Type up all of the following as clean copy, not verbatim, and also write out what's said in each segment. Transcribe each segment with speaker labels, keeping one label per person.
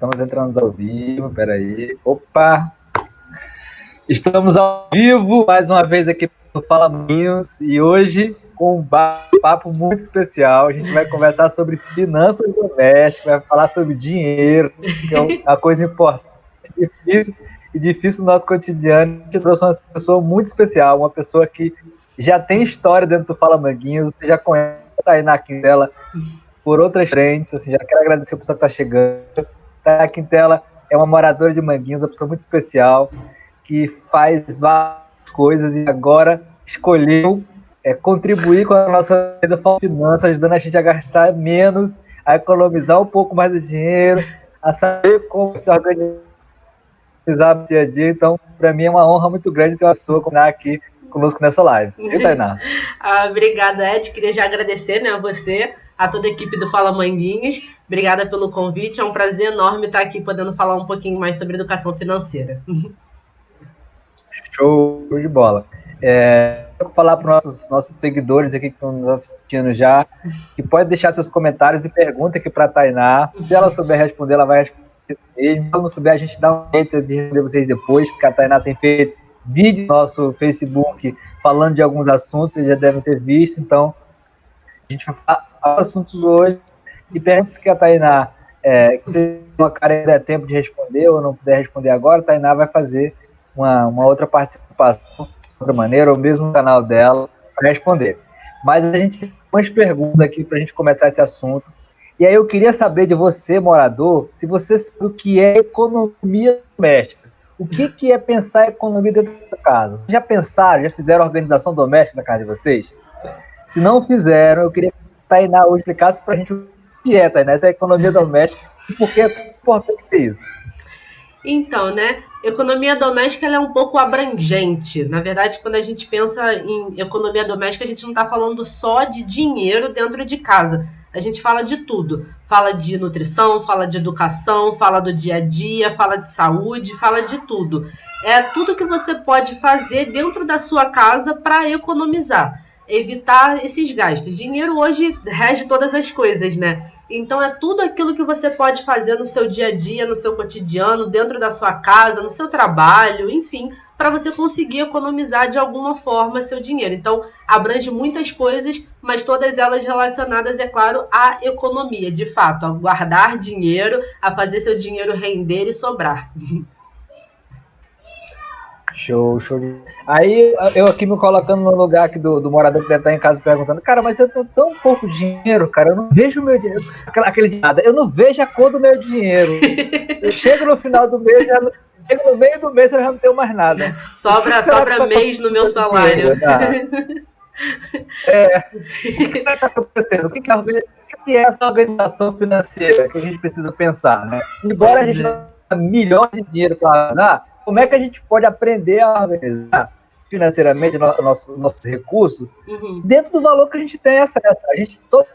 Speaker 1: Estamos entrando ao vivo, peraí. Opa! Estamos ao vivo mais uma vez aqui no Fala Manguinhos e hoje com um papo muito especial. A gente vai conversar sobre finanças domésticas, vai falar sobre dinheiro, que é uma coisa importante e difícil no nosso cotidiano. A gente trouxe uma pessoa muito especial, uma pessoa que já tem história dentro do Fala Manguinhos, você já conhece a Tainá Quintela por outras frentes, assim, já quero agradecer a pessoa que está chegando. Tainá Quintela é uma moradora de Manguinhos, uma pessoa muito especial, que faz várias coisas e agora escolheu contribuir com a nossa vida com finanças, ajudando a gente a gastar menos, a economizar um pouco mais do dinheiro, a saber como se organizar no dia a dia. Então, para mim é uma honra muito grande ter uma pessoa aqui conosco nessa live. E Tainá?
Speaker 2: Obrigada, Ed. Queria já agradecer, né, a você, a toda a equipe do Fala Manguinhos. Obrigada pelo convite. É um prazer enorme estar aqui podendo falar um pouquinho mais sobre educação financeira.
Speaker 1: Show de bola. Eu vou falar para os nossos seguidores aqui que estão nos assistindo já, que pode deixar seus comentários e perguntas aqui para a Tainá. Se ela souber responder, ela vai responder mesmo. Se ela não souber, a gente dá um jeito de responder vocês depois, porque a Tainá tem feito vídeo no nosso Facebook falando de alguns assuntos, vocês já devem ter visto. Então, a gente vai falar assuntos hoje e perguntas que a Tainá, que você ainda der tempo de responder ou não puder responder agora, a Tainá vai fazer uma outra participação de outra maneira, ou mesmo no canal dela, para responder. Mas a gente tem algumas perguntas aqui para a gente começar esse assunto. E aí eu queria saber de você, morador, se você sabe o que é economia doméstica. O que é pensar em economia dentro da casa? Já pensaram, já fizeram organização doméstica na casa de vocês? Se não fizeram, eu queria que a Tainá hoje explicasse para a gente o que é, Tainá, essa economia doméstica e por que é importante ter isso.
Speaker 2: Então, né, economia doméstica ela é um pouco abrangente. Na verdade, quando a gente pensa em economia doméstica, a gente não está falando só de dinheiro dentro de casa. A gente fala de tudo. Fala de nutrição, fala de educação, fala do dia a dia, fala de saúde, fala de tudo. É tudo que você pode fazer dentro da sua casa para economizar, evitar esses gastos. Dinheiro hoje rege todas as coisas, né? Então, é tudo aquilo que você pode fazer no seu dia a dia, no seu cotidiano, dentro da sua casa, no seu trabalho, enfim, para você conseguir economizar de alguma forma seu dinheiro. Então, abrange muitas coisas, mas todas elas relacionadas, é claro, à economia, de fato, a guardar dinheiro, a fazer seu dinheiro render e sobrar.
Speaker 1: Show. Aí eu aqui me colocando no lugar aqui do morador que deve estar em casa perguntando, cara, mas eu tenho tão pouco dinheiro, cara, eu não vejo o meu dinheiro, aquele ditado, eu não vejo a cor do meu dinheiro. Eu chego no final do mês, chego no meio do mês eu já não tenho mais nada.
Speaker 2: Sobra mês no meu salário.
Speaker 1: O que está acontecendo? O que é essa organização financeira que a gente precisa pensar, né? Embora a gente não tenha milhões de dinheiro para dar, como é que a gente pode aprender a organizar financeiramente nossos recursos dentro do valor que a gente tem acesso? A gente todo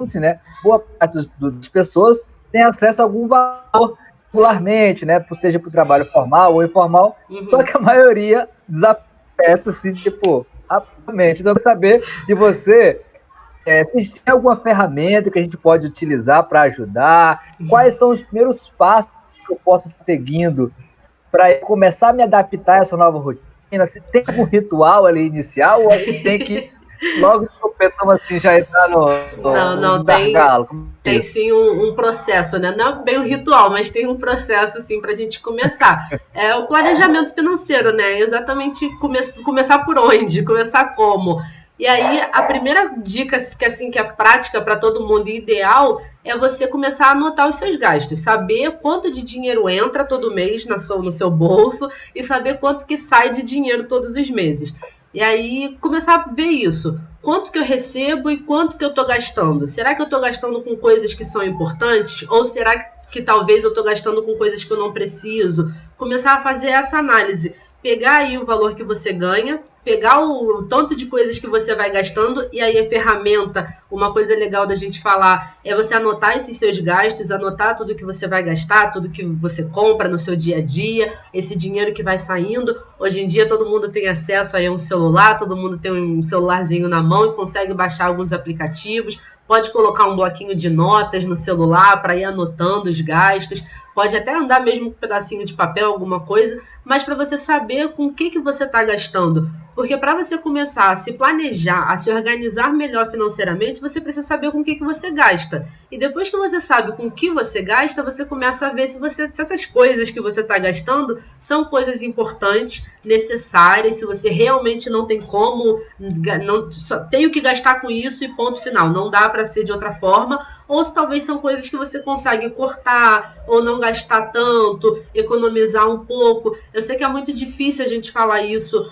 Speaker 1: assim, né? Boa parte das pessoas tem acesso a algum valor regularmente, né? Seja para o trabalho formal ou informal, só que a maioria desaparece assim, tipo, rapidamente. Então, eu quero saber de você se tem alguma ferramenta que a gente pode utilizar para ajudar, quais são os primeiros passos que eu posso estar seguindo para começar a me adaptar a essa nova rotina? Se tem algum ritual ali inicial ou a gente tem que logo de sopetão assim já entrar no
Speaker 2: gargalo? Tem sim um processo, né? Não é bem um ritual, mas tem um processo assim para a gente começar. É o planejamento financeiro, né? Exatamente começar por onde, começar como. E aí, a primeira dica que é prática para todo mundo e ideal é você começar a anotar os seus gastos, saber quanto de dinheiro entra todo mês no seu bolso e saber quanto que sai de dinheiro todos os meses. E aí, começar a ver isso. Quanto que eu recebo e quanto que eu estou gastando? Será que eu estou gastando com coisas que são importantes? Ou será que talvez eu estou gastando com coisas que eu não preciso? Começar a fazer essa análise. Pegar aí o valor que você ganha, pegar o tanto de coisas que você vai gastando e aí a ferramenta uma coisa legal da gente falar é você anotar esses seus gastos, anotar tudo que você vai gastar, tudo que você compra no seu dia a dia, esse dinheiro que vai saindo. Hoje em dia todo mundo tem acesso aí a um celular, todo mundo tem um celularzinho na mão e consegue baixar alguns aplicativos, pode colocar um bloquinho de notas no celular para ir anotando os gastos, pode até andar mesmo com um pedacinho de papel, alguma coisa, mas para você saber com o que você está gastando. Porque para você começar a se planejar, a se organizar melhor financeiramente, você precisa saber com o que você gasta. E depois que você sabe com o que você gasta, você começa a ver se essas coisas que você está gastando são coisas importantes, necessárias, se você realmente não tem como, só tenho que gastar com isso e ponto final, não dá para ser de outra forma, ou se talvez são coisas que você consegue cortar, ou não gastar tanto, economizar um pouco. Eu sei que é muito difícil a gente falar isso,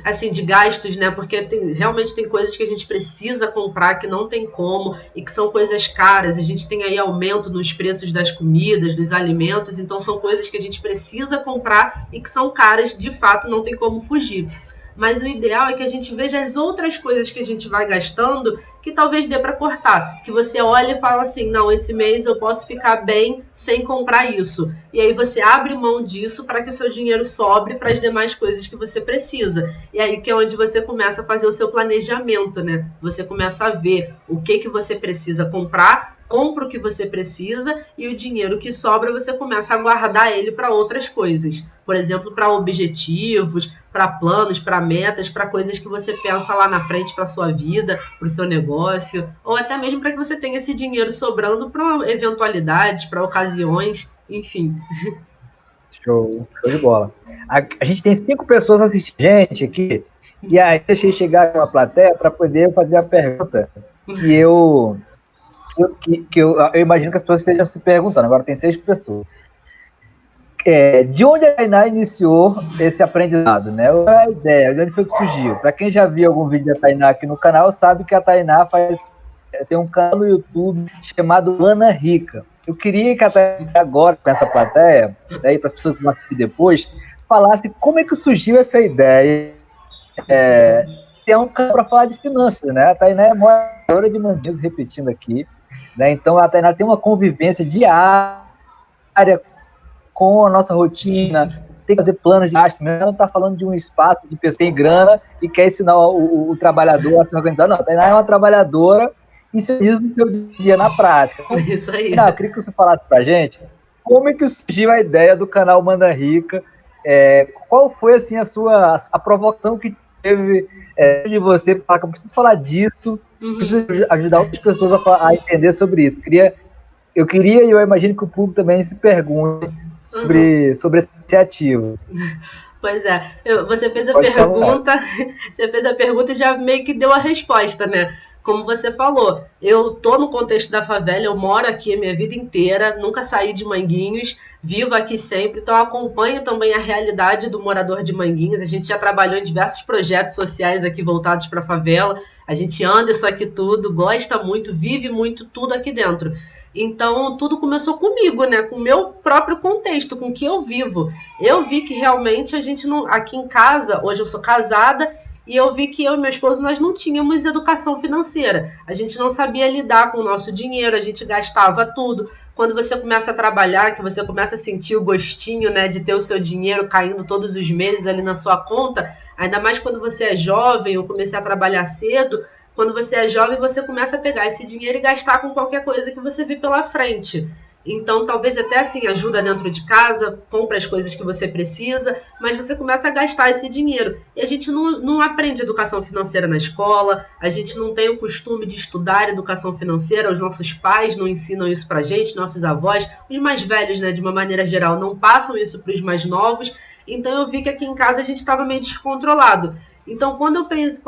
Speaker 2: assim, de gastos, né? Porque realmente tem coisas que a gente precisa comprar que não tem como e que são coisas caras. A gente tem aí aumento nos preços das comidas, dos alimentos, então são coisas que a gente precisa comprar e que são caras, de fato, não tem como fugir. Mas o ideal é que a gente veja as outras coisas que a gente vai gastando que talvez dê para cortar. Que você olha e fala assim, não, esse mês eu posso ficar bem sem comprar isso. E aí você abre mão disso para que o seu dinheiro sobre para as demais coisas que você precisa. E aí que é onde você começa a fazer o seu planejamento, né? Você começa a ver o que você precisa comprar, compra o que você precisa e o dinheiro que sobra você começa a guardar ele para outras coisas. Por exemplo, para objetivos, para planos, para metas, para coisas que você pensa lá na frente para a sua vida, para o seu negócio, ou até mesmo para que você tenha esse dinheiro sobrando para eventualidades, para ocasiões, enfim.
Speaker 1: Show de bola. A gente tem 5 pessoas assistindo gente aqui, e aí deixei chegar uma plateia para poder fazer a pergunta que eu imagino que as pessoas estejam se perguntando. Agora tem 6 pessoas. De onde a Tainá iniciou esse aprendizado, né? Qual é a ideia? De onde foi que surgiu? Para quem já viu algum vídeo da Tainá aqui no canal, sabe que a Tainá tem um canal no YouTube chamado Mana Rica. Eu queria que a Tainá agora, com essa plateia, daí para as pessoas que vão assistir depois, falasse como é que surgiu essa ideia. Tem um canal para falar de finanças, né? A Tainá é moradora de Manguinhos, repetindo aqui, né? Então a Tainá tem uma convivência diária com a nossa rotina, tem que fazer planos de gasto, ela não está falando de um espaço de pessoa que tem grana e quer ensinar o trabalhador a se organizar. Não, a Tainá é uma trabalhadora e isso no seu dia na prática.
Speaker 2: Isso aí.
Speaker 1: Não, eu queria que você falasse pra gente como é que surgiu a ideia do canal Mana Rica, qual foi assim, a provocação que teve de você falar que eu preciso falar disso, preciso ajudar outras pessoas a entender sobre isso. Eu queria e eu imagino que o público também se pergunte sobre essa iniciativa.
Speaker 2: Pois é, você fez a pergunta e já meio que deu a resposta, né? Como você falou, eu tô no contexto da favela, eu moro aqui a minha vida inteira, nunca saí de Manguinhos, vivo aqui sempre, então acompanho também a realidade do morador de Manguinhos. A gente já trabalhou em diversos projetos sociais aqui voltados para a favela, a gente anda isso aqui tudo, gosta muito, vive muito tudo aqui dentro. Então, tudo começou comigo, né? Com o meu próprio contexto, com o que eu vivo. Eu vi que realmente a gente não... Aqui em casa, hoje eu sou casada, e eu vi que eu e meu esposo, nós não tínhamos educação financeira. A gente não sabia lidar com o nosso dinheiro, a gente gastava tudo. Quando você começa a trabalhar, que você começa a sentir o gostinho, né, de ter o seu dinheiro caindo todos os meses ali na sua conta, ainda mais quando você é jovem, eu comecei a trabalhar cedo. Quando você é jovem, você começa a pegar esse dinheiro e gastar com qualquer coisa que você vê pela frente. Então, talvez até assim, ajuda dentro de casa, compra as coisas que você precisa, mas você começa a gastar esse dinheiro. E a gente não aprende educação financeira na escola, a gente não tem o costume de estudar educação financeira, os nossos pais não ensinam isso pra gente, nossos avós, os mais velhos, né, de uma maneira geral, não passam isso para os mais novos. Então, eu vi que aqui em casa a gente estava meio descontrolado. Então, quando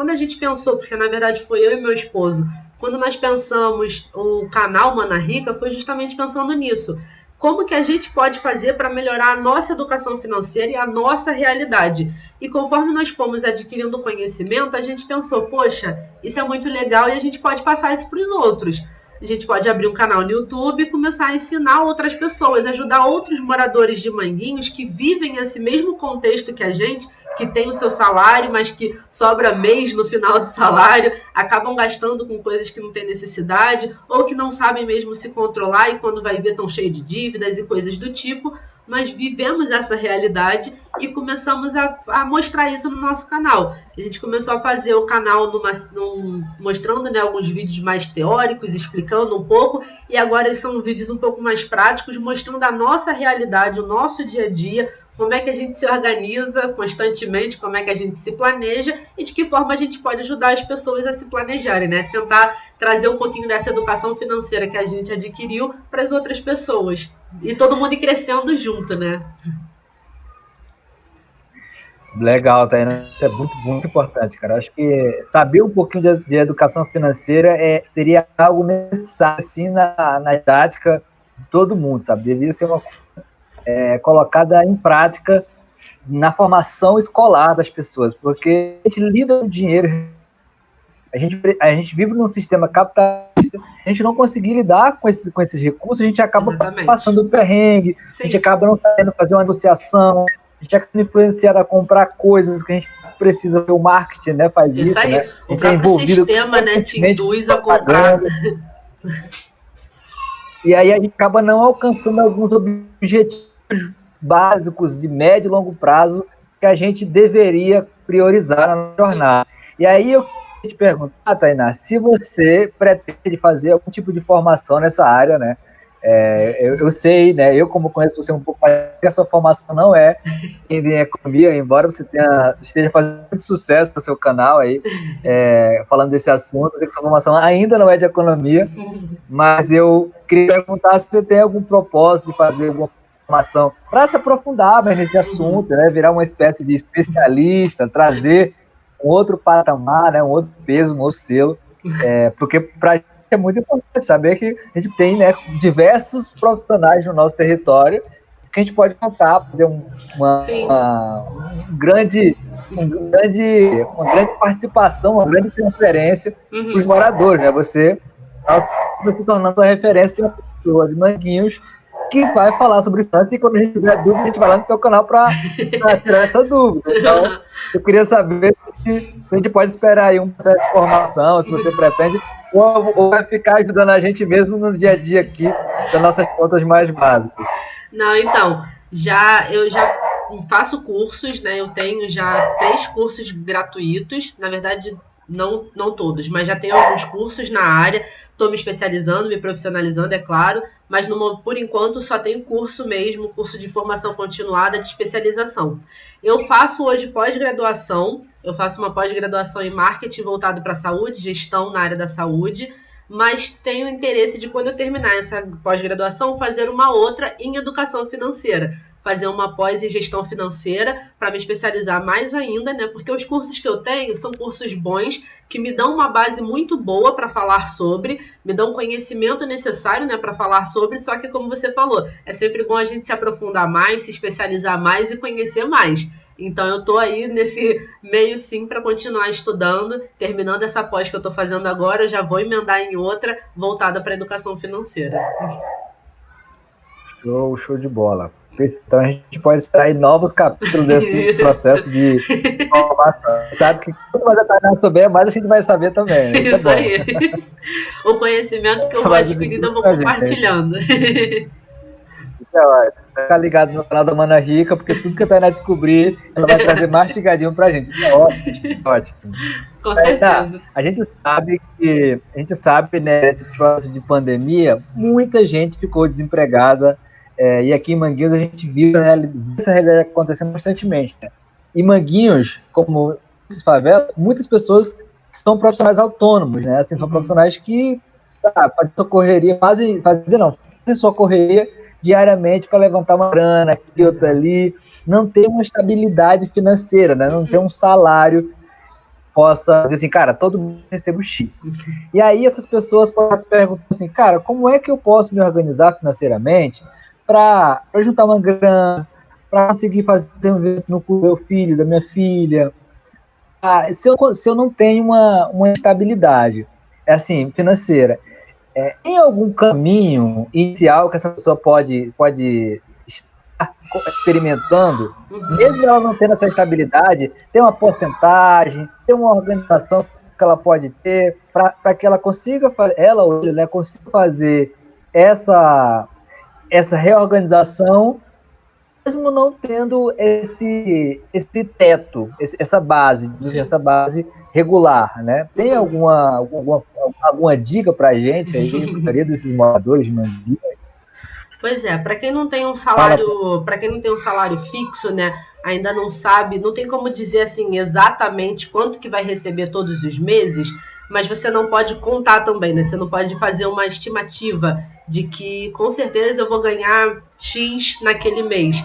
Speaker 2: a gente pensou, porque na verdade foi eu e meu esposo, quando nós pensamos o canal Mana Rica, foi justamente pensando nisso. Como que a gente pode fazer para melhorar a nossa educação financeira e a nossa realidade? E conforme nós fomos adquirindo conhecimento, a gente pensou, poxa, isso é muito legal e a gente pode passar isso para os outros. A gente pode abrir um canal no YouTube e começar a ensinar outras pessoas, ajudar outros moradores de Manguinhos que vivem esse mesmo contexto que a gente, que têm o seu salário, mas que sobra mês no final do salário, acabam gastando com coisas que não têm necessidade, ou que não sabem mesmo se controlar e quando vai ver estão cheios de dívidas e coisas do tipo. Nós vivemos essa realidade e começamos a mostrar isso no nosso canal. A gente começou a fazer o canal mostrando, né, alguns vídeos mais teóricos, explicando um pouco, e agora eles são vídeos um pouco mais práticos, mostrando a nossa realidade, o nosso dia a dia, como é que a gente se organiza constantemente, como é que a gente se planeja e de que forma a gente pode ajudar as pessoas a se planejarem, né? Tentar trazer um pouquinho dessa educação financeira que a gente adquiriu para as outras pessoas. E todo mundo ir crescendo junto, né?
Speaker 1: Legal, Tainá. Isso é muito, muito importante, cara. Acho que saber um pouquinho de educação financeira seria algo necessário, assim, na didática de todo mundo, sabe? Devia ser uma colocada em prática na formação escolar das pessoas, porque a gente lida com dinheiro, a gente vive num sistema capitalista, a gente não conseguir lidar com esses recursos, a gente acaba passando perrengue, sim. A gente acaba não sabendo fazer uma negociação, a gente acaba influenciado a comprar coisas que a gente precisa ver o marketing, né, faz isso aí, né?
Speaker 2: O próprio sistema, né, te induz a comprar.
Speaker 1: E aí a gente acaba não alcançando alguns objetivos básicos de médio e longo prazo que a gente deveria priorizar na jornada. E aí eu te pergunto, Tainá, se você pretende fazer algum tipo de formação nessa área, né? Eu sei, né? Eu, como conheço você um pouco mais, que a sua formação não é em economia, embora você esteja fazendo muito sucesso no seu canal aí, falando desse assunto. Eu sei que sua formação ainda não é de economia, mas eu queria perguntar se você tem algum propósito de fazer alguma formação para se aprofundar mais nesse assunto, né? Virar uma espécie de especialista, trazer um outro patamar, né? Um outro peso, um outro selo, porque para a gente é muito importante saber que a gente tem, né, diversos profissionais no nosso território que a gente pode contar, fazer uma grande participação, uma grande conferência para os moradores, né? Você está se tornando uma referência de uma pessoa de Manguinhos que vai falar sobre finanças, e quando a gente tiver dúvida, a gente vai lá no teu canal para tirar essa dúvida. Então, eu queria saber se a gente pode esperar aí um processo de formação, se você pretende, ou vai ficar ajudando a gente mesmo no dia a dia aqui, das nossas contas mais básicas.
Speaker 2: Não, então, eu já faço cursos, né? Eu tenho já 3 cursos gratuitos, na verdade, não todos, mas já tenho alguns cursos na área, estou me especializando, me profissionalizando, é claro, mas por enquanto só tenho curso mesmo, curso de formação continuada de especialização. Eu faço hoje pós-graduação, eu faço uma pós-graduação em marketing voltado para a saúde, gestão na área da saúde, mas tenho interesse de, quando eu terminar essa pós-graduação, fazer uma outra em educação financeira, fazer uma pós em gestão financeira para me especializar mais ainda, né? Porque os cursos que eu tenho são cursos bons, que me dão uma base muito boa para falar sobre, me dão conhecimento necessário, né, para falar sobre, só que, como você falou, é sempre bom a gente se aprofundar mais, se especializar mais e conhecer mais. Então eu estou aí nesse meio sim para continuar estudando, terminando essa pós que eu estou fazendo agora, eu já vou emendar em outra voltada para a educação financeira.
Speaker 1: Show de bola. Então a gente pode esperar aí novos capítulos desse processo de formação. Sabe que quanto mais a Tainá souber, mais a gente vai saber também. Né?
Speaker 2: Isso aí. O conhecimento que eu vou adquirindo, eu vou compartilhando.
Speaker 1: Ficar ligado no canal da Mana Rica, porque tudo que a Tainá descobrir, ela vai trazer mastigadinho pra gente. Isso é ótimo.
Speaker 2: Com certeza.
Speaker 1: A gente sabe, né, nesse processo de pandemia, muita gente ficou desempregada. E aqui em Manguinhos a gente viu essa realidade acontecendo constantemente. Né? E Manguinhos, como as favelas, muitas pessoas são profissionais autônomos, né? Assim, são profissionais que fazem sua correria, fazem sua correria diariamente para levantar uma grana aqui, outra ali, não tem uma estabilidade financeira, né? Não tem um salário possa dizer assim, cara, todo mundo recebe o X. E aí essas pessoas podem se perguntar assim, cara, como é que eu posso me organizar financeiramente para juntar uma grana, para conseguir fazer um evento no meu filho, da minha filha, se eu não tenho uma estabilidade financeira, tem algum caminho inicial que essa pessoa pode estar experimentando, mesmo ela não tendo essa estabilidade, tem uma porcentagem, tem uma organização que ela pode ter para que ela consiga, ela ou ele, né, consiga fazer essa reorganização, mesmo não tendo esse teto, essa base regular, né? Tem alguma dica para a gente aí, desses moradores de Mangueira?
Speaker 2: Pois é, para quem não tem um salário fixo, né, ainda não sabe, não tem como dizer assim exatamente quanto que vai receber todos os meses, mas você não pode contar também, né? Você não pode fazer uma estimativa de que com certeza eu vou ganhar X naquele mês,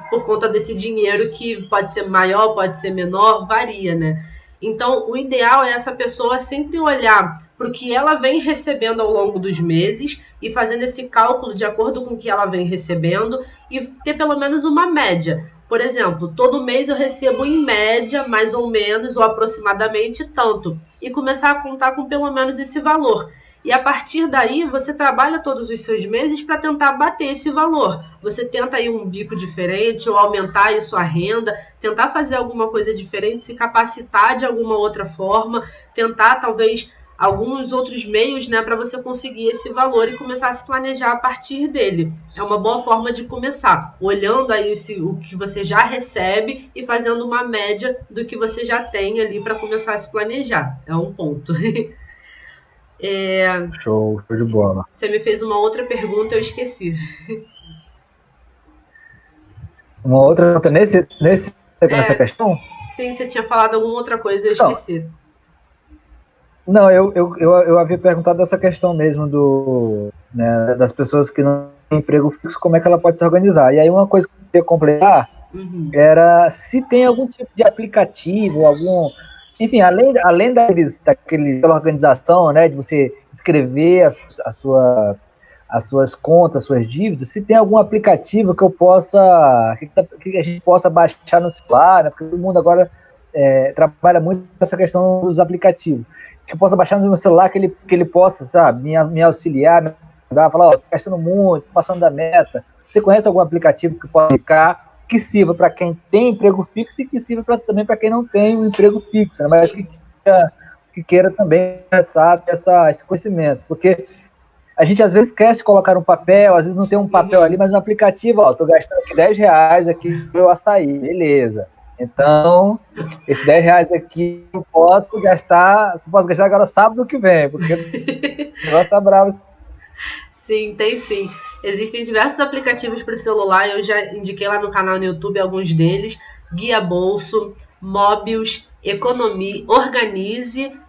Speaker 2: por conta desse dinheiro que pode ser maior, pode ser menor, varia, né? Então, o ideal é essa pessoa sempre olhar para o que ela vem recebendo ao longo dos meses e fazendo esse cálculo de acordo com o que ela vem recebendo e ter pelo menos uma média. Por exemplo, todo mês eu recebo em média, mais ou menos, ou aproximadamente tanto. E começar a contar com pelo menos esse valor. E a partir daí, você trabalha todos os seus meses para tentar bater esse valor. Você tenta ir um bico diferente ou aumentar aí sua renda, tentar fazer alguma coisa diferente, se capacitar de alguma outra forma, tentar talvez alguns outros meios, né, para você conseguir esse valor e começar a se planejar a partir dele. É uma boa forma de começar, olhando aí o que você já recebe e fazendo uma média do que você já tem ali para começar a se planejar. É um ponto.
Speaker 1: Show de bola.
Speaker 2: Você me fez uma outra pergunta, eu esqueci.
Speaker 1: Uma outra pergunta nessa questão?
Speaker 2: Sim, você tinha falado alguma outra coisa, eu esqueci.
Speaker 1: Não, eu havia perguntado essa questão mesmo né, das pessoas que não têm emprego fixo, como é que ela pode se organizar. E aí uma coisa que eu queria completar era se tem algum tipo de aplicativo, enfim, além daquela organização, né, de você escrever as suas contas, as suas dívidas, se tem algum aplicativo que a gente possa baixar no celular, né, porque todo mundo agora trabalha muito com essa questão dos aplicativos, que eu possa baixar no meu celular, que ele possa, sabe, me auxiliar, me ajudar, falar, estou gastando muito, estou passando da meta. Você conhece algum aplicativo que pode ficar, que sirva para quem tem emprego fixo e que sirva também para quem não tem um emprego fixo, né? Mas que queira também começar esse conhecimento, porque a gente às vezes esquece de colocar um papel, às vezes não tem um papel ali, mas no aplicativo, estou gastando aqui R$10 aqui para o açaí, beleza. Então, esses R$10 aqui eu posso gastar agora sábado que vem, porque o negócio tá bravo.
Speaker 2: Sim, tem sim. Existem diversos aplicativos para o celular, eu já indiquei lá no canal no YouTube alguns deles, Guia Bolso, Mobius, Economia, Organize,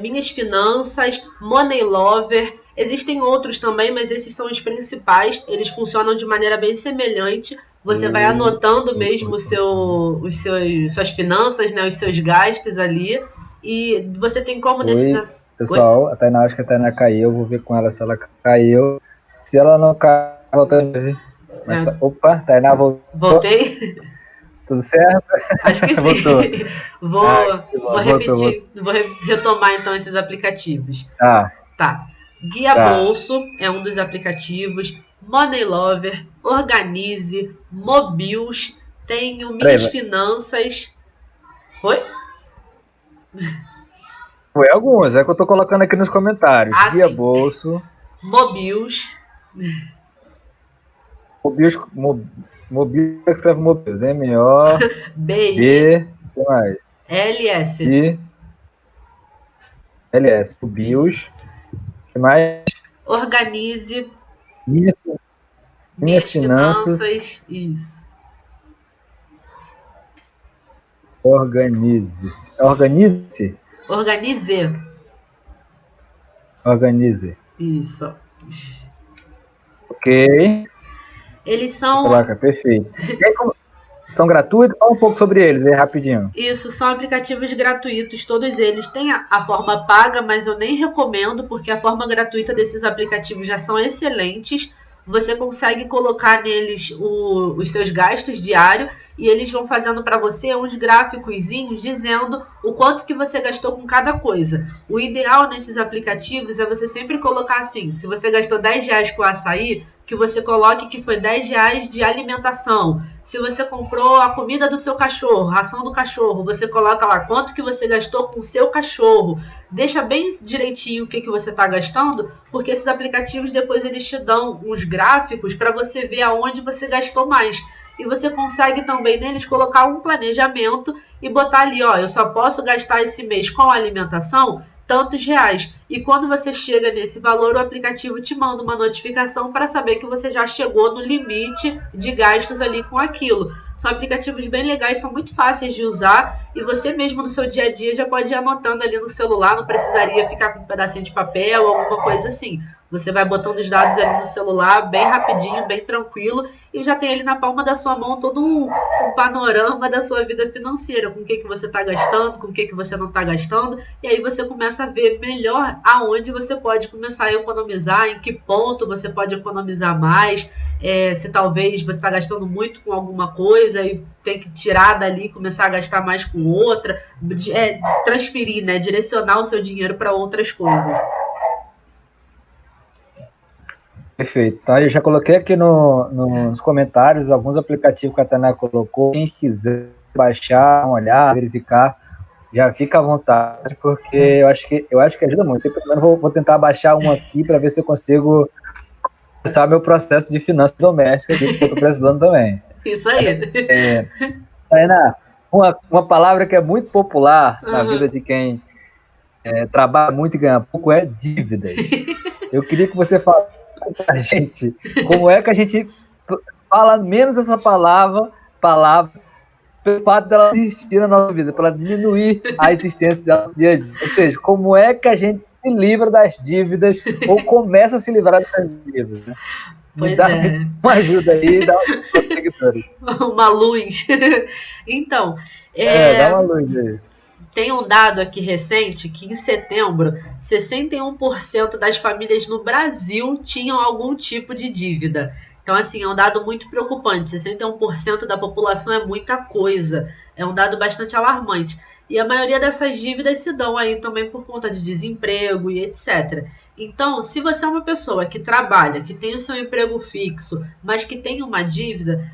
Speaker 2: Minhas Finanças, Money Lover. Existem outros também, mas esses são os principais, eles funcionam de maneira bem semelhante. Você vai anotando mesmo suas finanças, né, os seus gastos ali, e você tem como
Speaker 1: Pessoal, acho que a Tainá caiu, eu vou ver com ela se ela caiu. Se ela não caiu, voltando a ver. Opa, Tainá voltou.
Speaker 2: Voltei?
Speaker 1: Tudo certo?
Speaker 2: Acho que sim.
Speaker 1: Voltou.
Speaker 2: Vou repetir, vou retomar então esses aplicativos. Tá. Guia Bolso é um dos aplicativos, Money Lover, Organize, Mobius, tenho Minhas Finanças. Foi?
Speaker 1: Foi alguns, é que eu tô colocando aqui nos comentários. Guia Bolso.
Speaker 2: Mobius.
Speaker 1: Mobius escreve Mobius. M-O-B. O que mais?
Speaker 2: L-S.
Speaker 1: L-S. Mobius. O que mais?
Speaker 2: Organize.
Speaker 1: Minhas finanças.
Speaker 2: Isso.
Speaker 1: Organize.
Speaker 2: Isso.
Speaker 1: Ok.
Speaker 2: Eles são...
Speaker 1: Coloca, perfeito. São gratuitos? Fala um pouco sobre eles aí, rapidinho.
Speaker 2: Isso, são aplicativos gratuitos, todos eles têm a forma paga, mas eu nem recomendo, porque a forma gratuita desses aplicativos já são excelentes. Você consegue colocar neles os seus gastos diários e eles vão fazendo para você uns gráficozinhos dizendo o quanto que você gastou com cada coisa. O ideal nesses aplicativos é você sempre colocar assim, se você gastou R$10 com açaí, que você coloque que foi R$10 de alimentação. Se você comprou a comida do seu cachorro, ração do cachorro, você coloca lá quanto que você gastou com o seu cachorro. Deixa bem direitinho o que você está gastando, porque esses aplicativos depois eles te dão uns gráficos para você ver aonde você gastou mais. E você consegue também neles colocar um planejamento e botar ali, ó, eu só posso gastar esse mês com alimentação tantos reais. E quando você chega nesse valor, o aplicativo te manda uma notificação para saber que você já chegou no limite de gastos ali com aquilo. São aplicativos bem legais, são muito fáceis de usar e você mesmo no seu dia a dia já pode ir anotando ali no celular, não precisaria ficar com um pedacinho de papel ou alguma coisa assim. Você vai botando os dados ali no celular, bem rapidinho, bem tranquilo, e já tem ali na palma da sua mão todo um panorama da sua vida financeira, com o que você está gastando, com o que você não está gastando, e aí você começa a ver melhor aonde você pode começar a economizar, em que ponto você pode economizar mais, se talvez você está gastando muito com alguma coisa e tem que tirar dali e começar a gastar mais com outra, transferir, né, direcionar o seu dinheiro para outras coisas.
Speaker 1: Perfeito. Então, eu já coloquei aqui nos comentários alguns aplicativos que a Tainá colocou. Quem quiser baixar, olhar, verificar, já fica à vontade, porque eu acho que ajuda muito. Eu, pelo menos, vou tentar baixar um aqui para ver se eu consigo começar meu processo de finanças domésticas, que eu estou precisando também.
Speaker 2: Isso aí.
Speaker 1: Tainá, uma palavra que é muito popular na vida de quem trabalha muito e ganha pouco é dívidas. Eu queria que você falasse pra gente como é que a gente fala menos essa palavra pelo fato dela existir na nossa vida, para diminuir a existência dela no dia a dia. Ou seja, como é que a gente se livra das dívidas ou começa a se livrar das dívidas, né?
Speaker 2: Pois
Speaker 1: dá uma ajuda aí, dá
Speaker 2: uma luz. Então,
Speaker 1: dá uma luz aí.
Speaker 2: Tem um dado aqui recente que em setembro, 61% das famílias no Brasil tinham algum tipo de dívida. Então, assim, é um dado muito preocupante. 61% da população é muita coisa. É um dado bastante alarmante. E a maioria dessas dívidas se dão aí também por conta de desemprego e etc. Então, se você é uma pessoa que trabalha, que tem o seu emprego fixo, mas que tem uma dívida,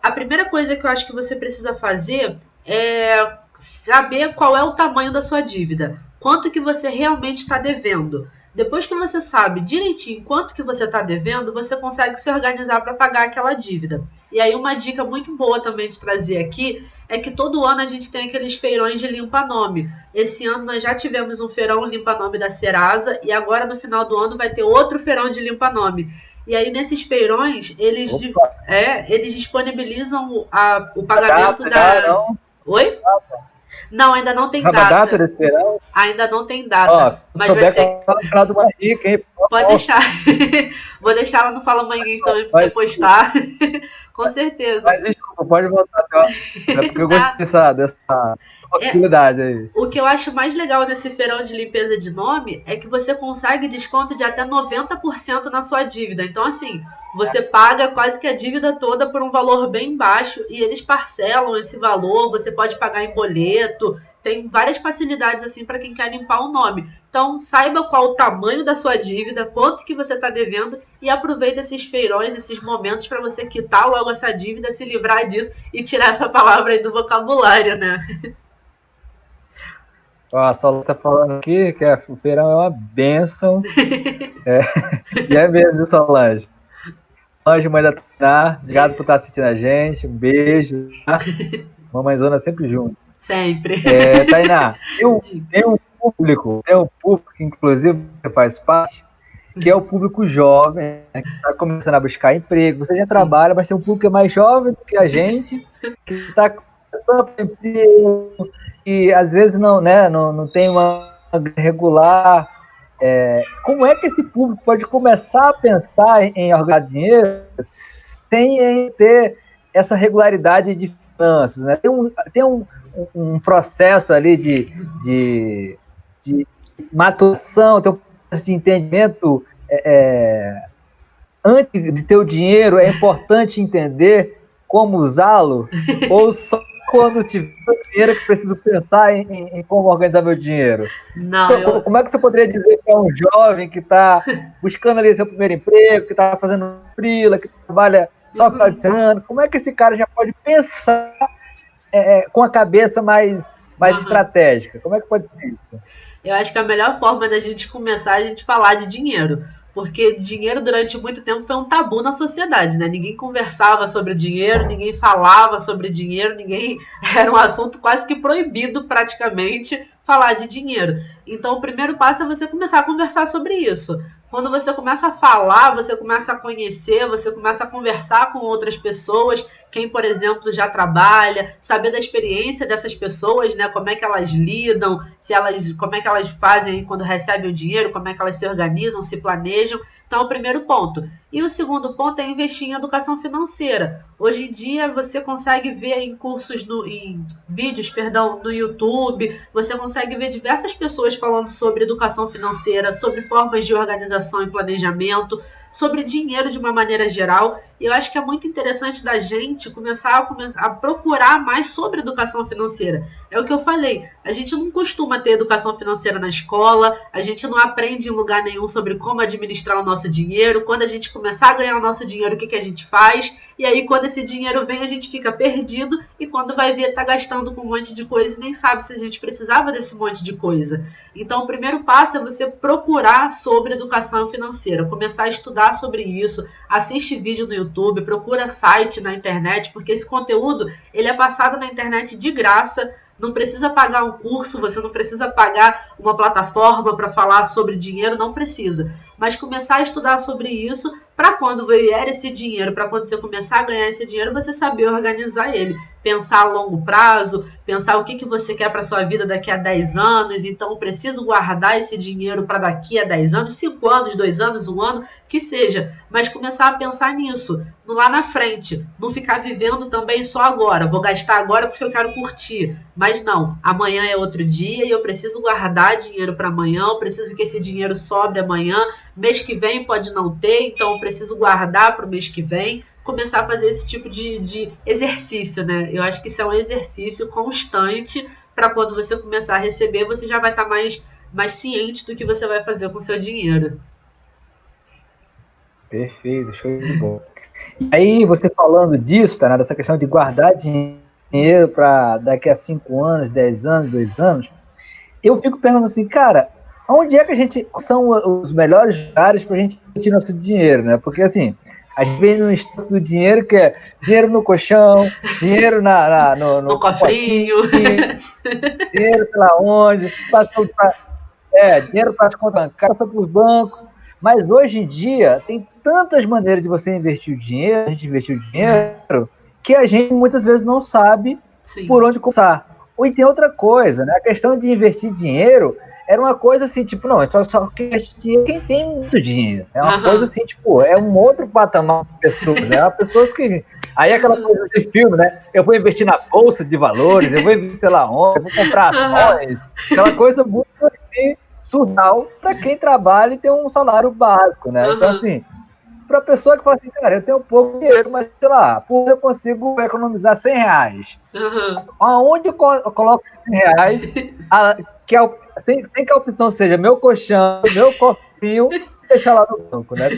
Speaker 2: a primeira coisa que eu acho que você precisa fazer é saber qual é o tamanho da sua dívida, quanto que você realmente está devendo. Depois que você sabe direitinho quanto que você está devendo, você consegue se organizar para pagar aquela dívida. E aí uma dica muito boa também de trazer aqui é que todo ano a gente tem aqueles feirões de limpa-nome. Esse ano nós já tivemos um feirão limpa-nome da Serasa e agora no final do ano vai ter outro feirão de limpa-nome. E aí nesses feirões eles disponibilizam o pagamento Oi?
Speaker 1: Não,
Speaker 2: ainda não tem data. Ainda não tem data.
Speaker 1: Mas vai ser de uma rica, hein?
Speaker 2: Pode deixar. Vou deixar lá no Fala Manguinhos também para você postar. Com certeza.
Speaker 1: Mas desculpa, pode voltar. Porque eu gosto dessa possibilidade aí.
Speaker 2: O que eu acho mais legal nesse feirão de limpeza de nome é que você consegue desconto de até 90% na sua dívida. Então, assim, você paga quase que a dívida toda por um valor bem baixo e eles parcelam esse valor, você pode pagar em boleto, tem várias facilidades assim para quem quer limpar o nome. Então, saiba qual o tamanho da sua dívida, quanto que você está devendo e aproveita esses feirões, esses momentos para você quitar logo essa dívida, se livrar disso e tirar essa palavra aí do vocabulário, né?
Speaker 1: A Sol tá falando aqui que o feirão é uma bênção. E é mesmo, viu, Solange? Solange, mãe da Tainá, obrigado por estar assistindo a gente. Um beijo. Tá? Mamãezona sempre junto.
Speaker 2: Sempre.
Speaker 1: Tainá, tem um público que inclusive você faz parte, que é o público jovem, né, que está começando a buscar emprego. Você já trabalha, mas tem um público que é mais jovem do que a gente, que está começando a emprego, e às vezes não tem uma regular. Como é que esse público pode começar a pensar em organizar dinheiro sem ter essa regularidade de finanças, né? Tem um processo ali de maturação, tem um processo de entendimento. Antes de ter o dinheiro, é importante entender como usá-lo? Ou só quando tiver dinheiro que preciso pensar em como organizar meu dinheiro?
Speaker 2: Não,
Speaker 1: Como é que você poderia dizer para um jovem que está buscando ali seu primeiro emprego, que está fazendo freela, que trabalha só no final de semana, como é que esse cara já pode pensar com a cabeça mais estratégica? Como é que pode ser isso?
Speaker 2: Eu acho que a melhor forma da gente começar é a gente falar de dinheiro. Porque dinheiro durante muito tempo foi um tabu na sociedade, né? Ninguém conversava sobre dinheiro, ninguém falava sobre dinheiro, ninguém. Era um assunto quase que proibido, praticamente, falar de dinheiro. Então, o primeiro passo é você começar a conversar sobre isso. Quando você começa a falar, você começa a conhecer, você começa a conversar com outras pessoas, quem, por exemplo, já trabalha, saber da experiência dessas pessoas, né? Como é que elas lidam, como é que elas fazem quando recebem o dinheiro, como é que elas se organizam, se planejam. Então, é o primeiro ponto. E o segundo ponto é investir em educação financeira. Hoje em dia, você consegue ver em vídeos, no YouTube, você consegue ver diversas pessoas falando sobre educação financeira, sobre formas de organização e planejamento, sobre dinheiro de uma maneira geral. E eu acho que é muito interessante da gente começar a procurar mais sobre educação financeira. É o que eu falei, a gente não costuma ter educação financeira na escola, a gente não aprende em lugar nenhum sobre como administrar o nosso dinheiro. Quando a gente começar a ganhar o nosso dinheiro, o que a gente faz? E aí, quando esse dinheiro vem, a gente fica perdido e quando vai ver, tá gastando com um monte de coisa e nem sabe se a gente precisava desse monte de coisa. Então, o primeiro passo é você procurar sobre educação financeira, começar a estudar sobre isso, assiste vídeo no YouTube, procura site na internet, porque esse conteúdo ele é passado na internet de graça. Não precisa pagar um curso, você não precisa pagar uma plataforma para falar sobre dinheiro, não precisa. Mas começar a estudar sobre isso para quando vier esse dinheiro, para quando você começar a ganhar esse dinheiro, você saber organizar ele. Pensar a longo prazo, pensar o que você quer para a sua vida daqui a 10 anos, então eu preciso guardar esse dinheiro para daqui a 10 anos, 5 anos, 2 anos, 1 ano, que seja. Mas começar a pensar nisso, lá na frente. Não ficar vivendo também só agora. Vou gastar agora porque eu quero curtir. Mas não, amanhã é outro dia e eu preciso guardar dinheiro para amanhã, eu preciso que esse dinheiro sobre amanhã. Mês que vem pode não ter, então eu preciso guardar para o mês que vem. Começar a fazer esse tipo de exercício, né? Eu acho que isso é um exercício constante para quando você começar a receber, você já vai estar mais ciente do que você vai fazer com o seu dinheiro.
Speaker 1: Perfeito, show de bola. E aí, você falando disso, tá, né, dessa questão de guardar dinheiro para daqui a 5 anos, 10 anos, 2 anos, eu fico perguntando assim, cara, onde é que a gente são os melhores lugares para a gente investir nosso dinheiro, né? Porque assim, a gente vem no estado do dinheiro que é dinheiro no colchão, dinheiro
Speaker 2: no cofrinho,
Speaker 1: dinheiro sei lá onde, dinheiro para as contas bancárias, para os bancos. Mas hoje em dia tem tantas maneiras de você investir o dinheiro, a gente investir o dinheiro, que a gente muitas vezes não sabe Sim. por onde começar. E tem outra coisa, né? A questão de investir dinheiro era uma coisa assim, tipo, não, é só quem tem muito dinheiro. É uma coisa assim, tipo, é um outro patamar de pessoas, né? Há pessoas que. Aí aquela coisa de filme, né? Eu vou investir na bolsa de valores, eu vou investir, sei lá onde, eu vou comprar ações, aquela coisa muito assim, surreal para quem trabalha e tem um salário básico, né? Então, assim, para a pessoa que fala assim, cara, eu tenho pouco dinheiro, mas sei lá, eu consigo economizar R$100. Aonde eu coloco R$100, sem que a opção seja meu colchão, meu cofrinho, deixar lá no banco, né?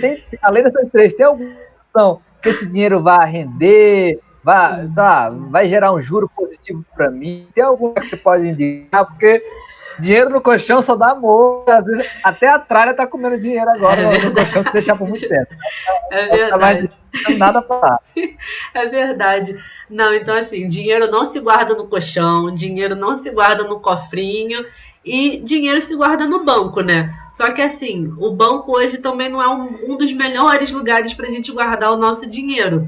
Speaker 1: Além dessas três, tem alguma opção que esse dinheiro vai render, vai gerar um juro positivo para mim? Tem alguma que você pode indicar? Porque dinheiro no colchão só dá amor. Às vezes, até a tralha tá comendo dinheiro agora no colchão se deixar por muito tempo.
Speaker 2: É verdade.
Speaker 1: Não tá nada pra lá.
Speaker 2: É verdade. Não, então assim, dinheiro não se guarda no colchão, dinheiro não se guarda no cofrinho e dinheiro se guarda no banco, né? Só que assim, o banco hoje também não é um dos melhores lugares pra gente guardar o nosso dinheiro.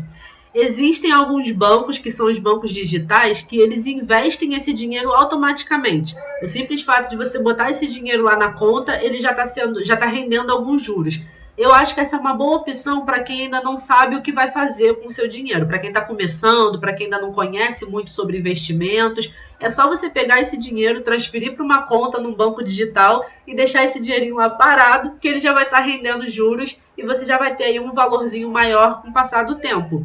Speaker 2: Existem alguns bancos, que são os bancos digitais, que eles investem esse dinheiro automaticamente. O simples fato de você botar esse dinheiro lá na conta, ele já está rendendo alguns juros. Eu acho que essa é uma boa opção para quem ainda não sabe o que vai fazer com o seu dinheiro. Para quem está começando, para quem ainda não conhece muito sobre investimentos. É só você pegar esse dinheiro, transferir para uma conta num banco digital e deixar esse dinheirinho lá parado, que ele já vai estar rendendo juros e você já vai ter aí um valorzinho maior com o passar do tempo.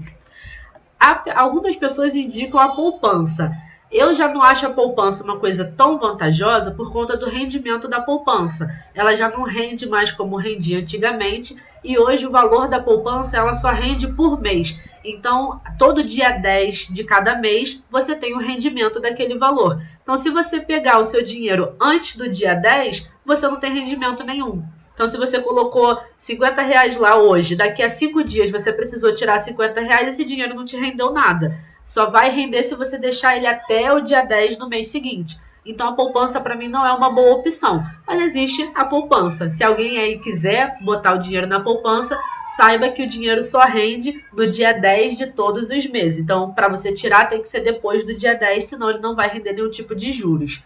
Speaker 2: Algumas pessoas indicam a poupança. Eu já não acho a poupança uma coisa tão vantajosa por conta do rendimento da poupança. Ela já não rende mais como rendia antigamente e hoje o valor da poupança ela só rende por mês. Então, todo dia 10 de cada mês, você tem o rendimento daquele valor. Então, se você pegar o seu dinheiro antes do dia 10, você não tem rendimento nenhum. Então, se você colocou R$ 50 lá hoje, daqui a 5 dias você precisou tirar R$ 50, esse dinheiro não te rendeu nada. Só vai render se você deixar ele até o dia 10 do mês seguinte. Então, a poupança, para mim, não é uma boa opção. Mas existe a poupança. Se alguém aí quiser botar o dinheiro na poupança, saiba que o dinheiro só rende no dia 10 de todos os meses. Então, para você tirar, tem que ser depois do dia 10, senão ele não vai render nenhum tipo de juros.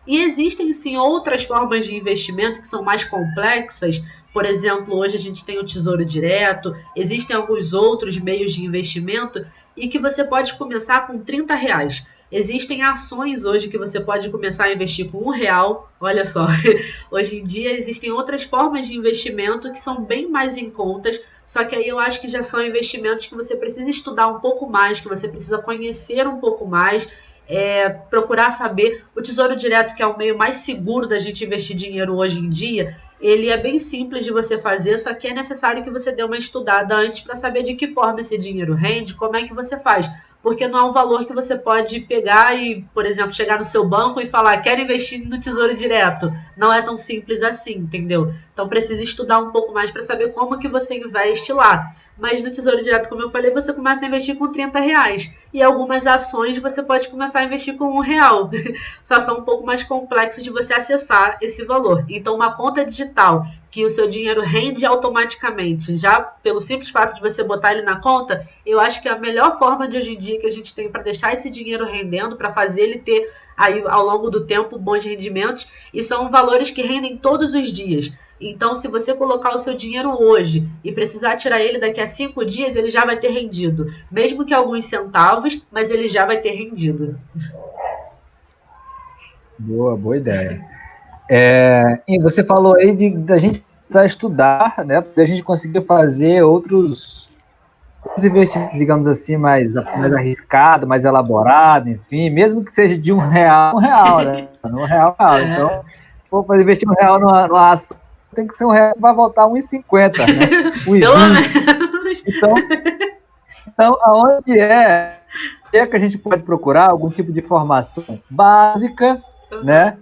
Speaker 2: E existem, sim, outras formas de investimento que são mais complexas. Por exemplo, hoje a gente tem o Tesouro Direto, existem alguns outros meios de investimento e que você pode começar com R$ 30. Existem ações hoje que você pode começar a investir com R$ 1. Olha só, hoje em dia existem outras formas de investimento que são bem mais em contas, só que aí eu acho que já são investimentos que você precisa estudar um pouco mais, que você precisa conhecer um pouco mais, procurar saber. O Tesouro Direto, que é o meio mais seguro da gente investir dinheiro hoje em dia, ele é bem simples de você fazer, só que é necessário que você dê uma estudada antes para saber de que forma esse dinheiro rende, como é que você faz. Porque não é um valor que você pode pegar e, por exemplo, chegar no seu banco e falar, quero investir no Tesouro Direto. Não é tão simples assim, entendeu? Então precisa estudar um pouco mais para saber como que você investe lá. Mas no Tesouro Direto, como eu falei, você começa a investir com R$ 30. E algumas ações você pode começar a investir com R$ 1. Só são um pouco mais complexos de você acessar esse valor. Então, uma conta digital que o seu dinheiro rende automaticamente, já pelo simples fato de você botar ele na conta, eu acho que é a melhor forma de hoje em dia que a gente tem para deixar esse dinheiro rendendo, para fazer ele ter aí ao longo do tempo bons rendimentos, e são valores que rendem todos os dias. Então, se você colocar o seu dinheiro hoje e precisar tirar ele daqui a 5 dias, ele já vai ter rendido. Mesmo que alguns centavos, mas ele já vai ter rendido.
Speaker 1: Boa ideia. E você falou aí da gente precisar estudar, né? Para a gente conseguir fazer outros investimentos, digamos assim, mais arriscado, mais elaborado, enfim, mesmo que seja de R$ 1, né? R$ 1. Então, se for para investir R$ 1 numa ação, tem que ser R$ 1 que vai voltar 1,50, né? 1,20. Então, aonde que a gente pode procurar algum tipo de formação básica, né?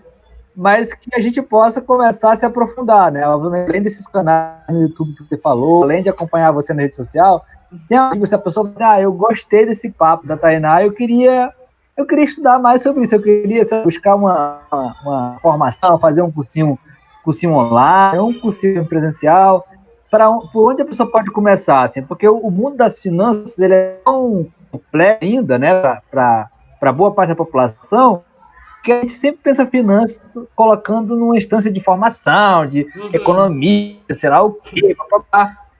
Speaker 1: Mas que a gente possa começar a se aprofundar, né? Além desses canais no YouTube que você falou, além de acompanhar você na rede social, se a pessoa fala, eu gostei desse papo da Tainá, eu queria estudar mais sobre isso, eu queria buscar uma formação, fazer um cursinho online, um cursinho presencial, por onde a pessoa pode começar, assim, porque o mundo das finanças ele é tão complexo ainda, né, para boa parte da população, que a gente sempre pensa finanças colocando numa instância de formação, de economia, sei lá o quê,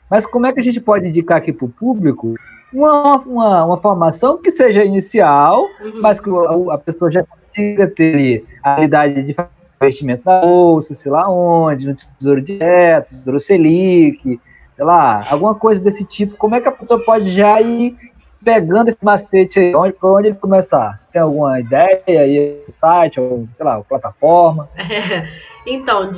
Speaker 1: mas como é que a gente pode indicar aqui para o público uma formação que seja inicial, mas que a pessoa já consiga ter a habilidade de fazer investimento na bolsa, sei lá onde, no Tesouro Direto, Tesouro Selic, sei lá, alguma coisa desse tipo. Como é que a pessoa pode já ir pegando esse macete aí, para onde ele começar? Você tem alguma ideia aí, site, ou, sei lá, plataforma?
Speaker 2: Então,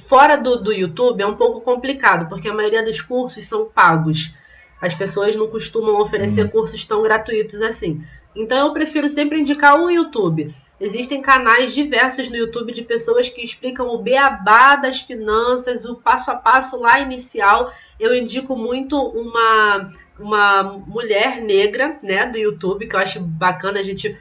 Speaker 2: fora do YouTube é um pouco complicado, porque a maioria dos cursos são pagos. As pessoas não costumam oferecer cursos tão gratuitos assim. Então, eu prefiro sempre indicar o YouTube. Existem canais diversos no YouTube de pessoas que explicam o beabá das finanças, o passo a passo lá inicial. Eu indico muito uma mulher negra, né, do YouTube, que eu acho bacana a gente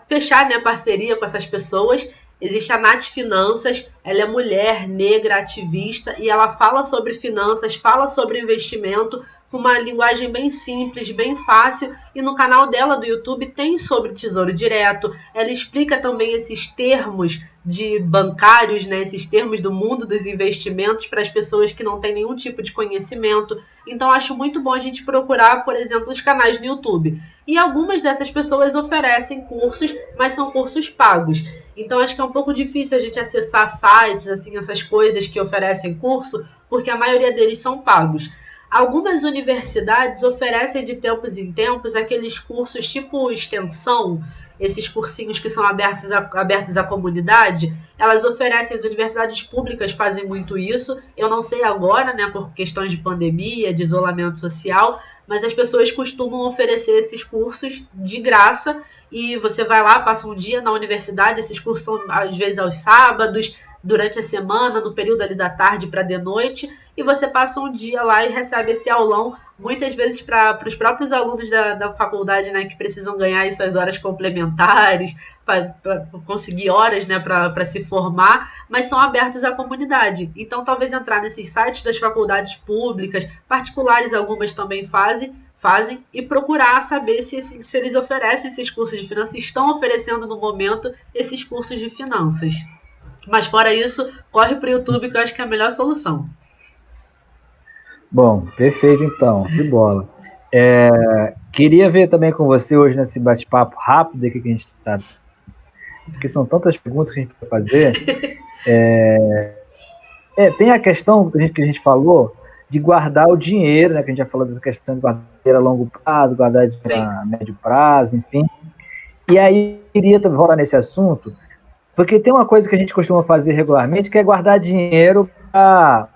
Speaker 2: fechar, né, parceria com essas pessoas. Existe a Nath Finanças, ela é mulher, negra, ativista, e ela fala sobre finanças, fala sobre investimento, com uma linguagem bem simples, bem fácil, e no canal dela do YouTube tem sobre Tesouro Direto. Ela explica também esses termos de bancários, né, esses termos do mundo dos investimentos para as pessoas que não têm nenhum tipo de conhecimento. Então, acho muito bom a gente procurar, por exemplo, os canais no YouTube. E algumas dessas pessoas oferecem cursos, mas são cursos pagos. Então, acho que é um pouco difícil a gente acessar sites, assim, essas coisas que oferecem curso, porque a maioria deles são pagos. Algumas universidades oferecem de tempos em tempos aqueles cursos tipo extensão, esses cursinhos que são abertos à comunidade. Elas oferecem, as universidades públicas fazem muito isso. Eu não sei agora, né, por questões de pandemia, de isolamento social, mas as pessoas costumam oferecer esses cursos de graça e você vai lá, passa um dia na universidade. Esses cursos são às vezes aos sábados, durante a semana, no período ali da tarde para de noite, e você passa um dia lá e recebe esse aulão, muitas vezes para os próprios alunos da faculdade, né, que precisam ganhar aí suas horas complementares, para conseguir horas, né, para se formar, mas são abertos à comunidade. Então, talvez entrar nesses sites das faculdades públicas, particulares algumas também fazem, e procurar saber se eles oferecem esses cursos de finanças, estão oferecendo no momento esses cursos de finanças. Mas fora isso, corre para o YouTube, que eu acho que é a melhor solução.
Speaker 1: Bom, perfeito então, de bola. Queria ver também com você hoje nesse bate-papo rápido aqui que a gente está, porque são tantas perguntas que a gente vai fazer. Tem a questão que a gente falou de guardar o dinheiro, né? Que a gente já falou dessa questão de guardar dinheiro a longo prazo, guardar dinheiro a médio prazo, enfim. E aí, queria voltar nesse assunto, porque tem uma coisa que a gente costuma fazer regularmente, que é guardar dinheiro para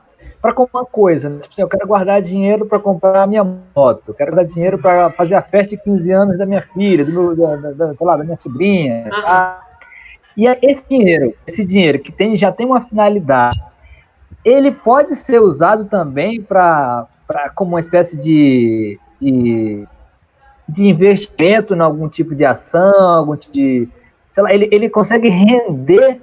Speaker 1: comprar uma coisa. Né? Tipo assim, eu quero guardar dinheiro para comprar a minha moto, eu quero guardar dinheiro para fazer a festa de 15 anos da minha filha, da minha sobrinha. Tá? E esse dinheiro que já tem uma finalidade, ele pode ser usado também como uma espécie de investimento em algum tipo de ação, algum tipo de... Sei lá, ele consegue render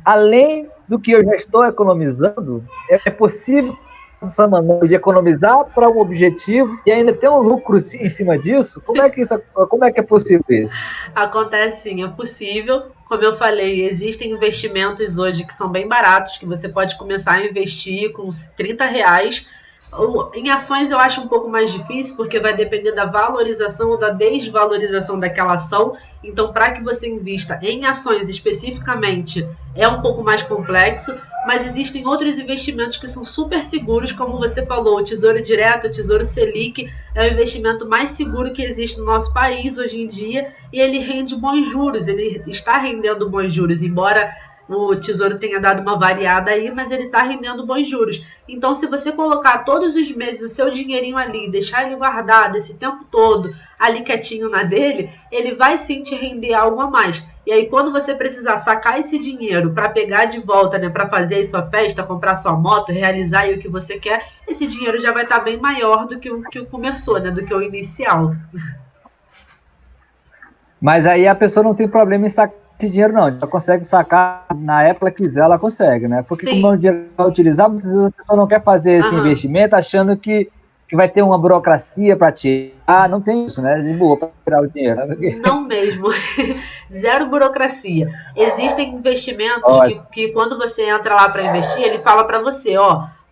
Speaker 1: além do que eu já estou economizando. É possível essa maneira de economizar para um objetivo e ainda ter um lucro em cima disso? Como é que é possível isso?
Speaker 2: Acontece sim, é possível. Como eu falei, existem investimentos hoje que são bem baratos, que você pode começar a investir com R$30. Em ações eu acho um pouco mais difícil, porque vai depender da valorização ou da desvalorização daquela ação. Então, para que você invista em ações especificamente, é um pouco mais complexo, mas existem outros investimentos que são super seguros, como você falou, o Tesouro Direto, o Tesouro Selic, é o investimento mais seguro que existe no nosso país hoje em dia, e ele rende bons juros, ele está rendendo bons juros, embora o Tesouro tenha dado uma variada aí, mas ele está rendendo bons juros. Então, se você colocar todos os meses o seu dinheirinho ali, deixar ele guardado esse tempo todo, ali quietinho na dele, ele vai sim te render algo a mais. E aí, quando você precisar sacar esse dinheiro para pegar de volta, né, para fazer aí sua festa, comprar sua moto, realizar aí o que você quer, esse dinheiro já vai estar bem maior do que o que começou, né, do que o inicial.
Speaker 1: Mas aí a pessoa não tem problema em sacar esse dinheiro, não. Ela consegue sacar na época que quiser, ela consegue, né? Porque como é um dinheiro que vai utilizar, muitas vezes a pessoa não quer fazer esse investimento achando que vai ter uma burocracia para tirar. Não tem isso, né? De boa para tirar o dinheiro.
Speaker 2: Não mesmo. Zero burocracia. Existem investimentos que quando você entra lá para investir, ele fala para você,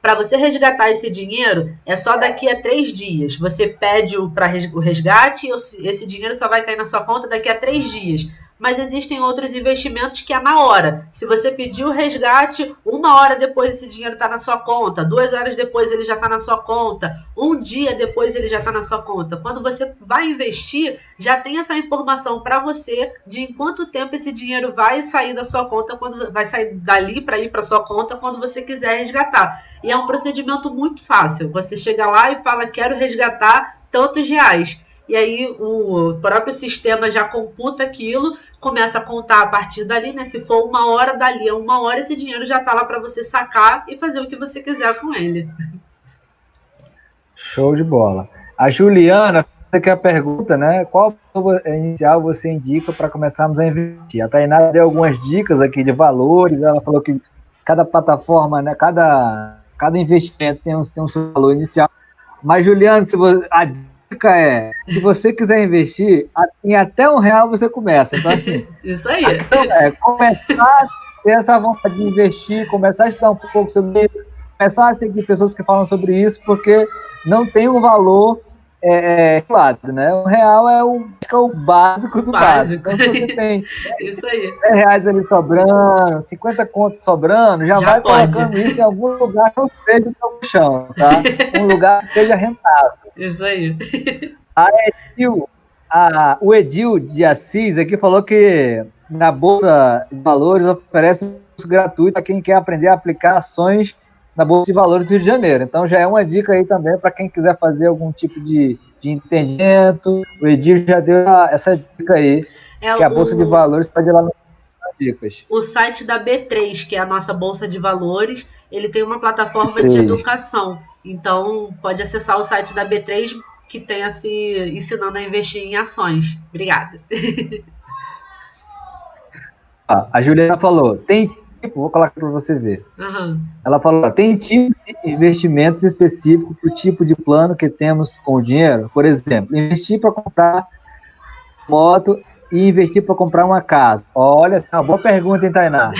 Speaker 2: para você resgatar esse dinheiro, é só daqui a 3 dias. Você pede o resgate e esse dinheiro só vai cair na sua conta daqui a 3 dias. Mas existem outros investimentos que é na hora. Se você pedir o resgate, 1 hora depois esse dinheiro está na sua conta, 2 horas depois ele já está na sua conta, 1 dia depois ele já está na sua conta. Quando você vai investir, já tem essa informação para você de em quanto tempo esse dinheiro vai sair da sua conta, quando vai sair dali para ir para sua conta quando você quiser resgatar. E é um procedimento muito fácil. Você chega lá e fala, quero resgatar tantos reais. E aí o próprio sistema já computa aquilo, começa a contar a partir dali, né? Se for 1 hora, dali a 1 hora, esse dinheiro já está lá para você sacar e fazer o que você quiser com ele.
Speaker 1: Show de bola. A Juliana fez aqui a pergunta, né? Qual inicial você indica para começarmos a investir? A Tainá deu algumas dicas aqui de valores, ela falou que cada plataforma, né? Cada investimento tem um seu valor inicial. Mas, Juliana, a dica é, se você quiser investir, em até R$1 você começa. Então, assim,
Speaker 2: isso aí.
Speaker 1: Então, começar a ter essa vontade de investir, começar a estudar um pouco sobre isso, começar a seguir pessoas que falam sobre isso, porque não tem um valor lado, né? O real é o básico do básico. Então, se você tem
Speaker 2: isso aí.
Speaker 1: R$10 ali sobrando, 50 contos sobrando, já vai pode. Colocando isso em algum lugar que não seja o seu chão, tá? Um lugar que seja rentável.
Speaker 2: Isso aí.
Speaker 1: O Edil de Assis aqui falou que na Bolsa de Valores oferece um curso gratuito para quem quer aprender a aplicar ações na Bolsa de Valores do Rio de Janeiro. Então já é uma dica aí também para quem quiser fazer algum tipo de entendimento. O Edil já deu essa dica aí, que a Bolsa de Valores pode ir lá nas dicas.
Speaker 2: O site da B3, que é a nossa Bolsa de Valores, ele tem uma plataforma de educação. Então pode acessar o site da B3, que tenha se ensinando a investir em ações. Obrigada.
Speaker 1: A Juliana falou, vou colocar para você ver.
Speaker 2: Uhum.
Speaker 1: Ela falou, tem tipo de investimentos específicos para o tipo de plano que temos com o dinheiro? Por exemplo, investir para comprar moto e investir para comprar uma casa. Olha, é uma boa pergunta, hein, Tainá?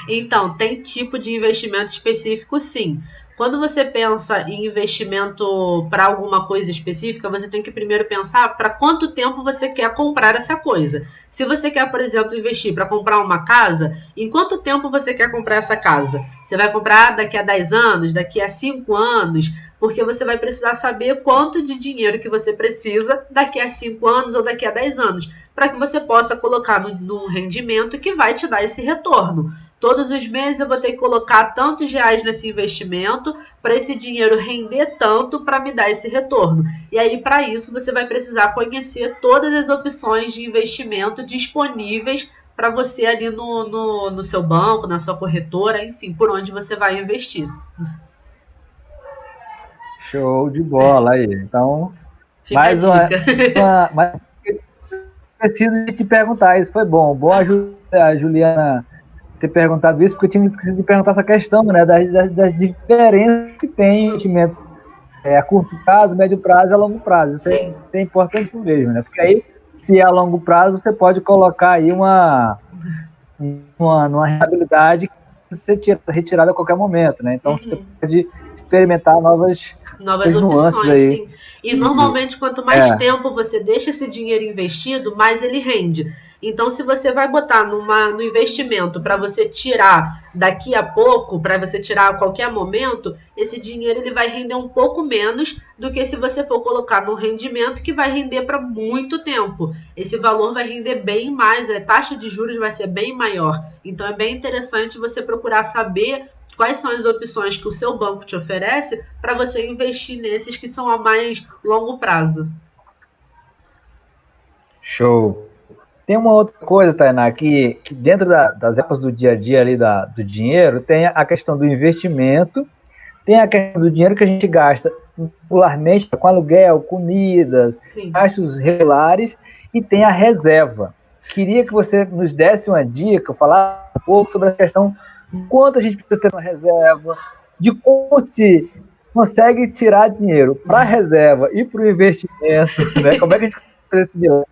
Speaker 2: Então, tem tipo de investimento específico, sim. Quando você pensa em investimento para alguma coisa específica, você tem que primeiro pensar para quanto tempo você quer comprar essa coisa. Se você quer, por exemplo, investir para comprar uma casa, em quanto tempo você quer comprar essa casa? Você vai comprar daqui a 10 anos, daqui a 5 anos, porque você vai precisar saber quanto de dinheiro que você precisa daqui a 5 anos ou daqui a 10 anos, para que você possa colocar no rendimento que vai te dar esse retorno. Todos os meses eu vou ter que colocar tantos reais nesse investimento para esse dinheiro render tanto para me dar esse retorno. E aí, para isso, você vai precisar conhecer todas as opções de investimento disponíveis para você ali no seu banco, na sua corretora, enfim, por onde você vai investir.
Speaker 1: Show de bola aí. Então,
Speaker 2: fica mais a dica.
Speaker 1: Mas preciso de te perguntar, isso foi bom. Boa a Juliana ter perguntado isso, porque eu tinha esquecido de perguntar essa questão, né, das diferenças que tem investimentos a curto prazo, médio prazo e a longo prazo. Isso é importante mesmo, né? Porque aí, se é a longo prazo, você pode colocar aí numa rentabilidade que você retirada a qualquer momento, né? Então, você pode experimentar novas
Speaker 2: opções
Speaker 1: aí.
Speaker 2: Sim. E normalmente, quanto mais tempo você deixa esse dinheiro investido, mais ele rende. Então, se você vai botar no investimento para você tirar daqui a pouco, para você tirar a qualquer momento, esse dinheiro ele vai render um pouco menos do que se você for colocar num rendimento que vai render para muito tempo. Esse valor vai render bem mais, a taxa de juros vai ser bem maior. Então, é bem interessante você procurar saber quais são as opções que o seu banco te oferece para você investir nesses que são a mais longo prazo.
Speaker 1: Show! Tem uma outra coisa, Tainá, que dentro das épocas do dia a dia ali do dinheiro, tem a questão do investimento, tem a questão do dinheiro que a gente gasta popularmente com aluguel, comidas, gastos regulares, e tem a reserva. Queria que você nos desse uma dica, falar um pouco sobre a questão de quanto a gente precisa ter uma reserva, de como se consegue tirar dinheiro para a reserva e para o investimento, né? Como é que a gente faz esse dinheiro?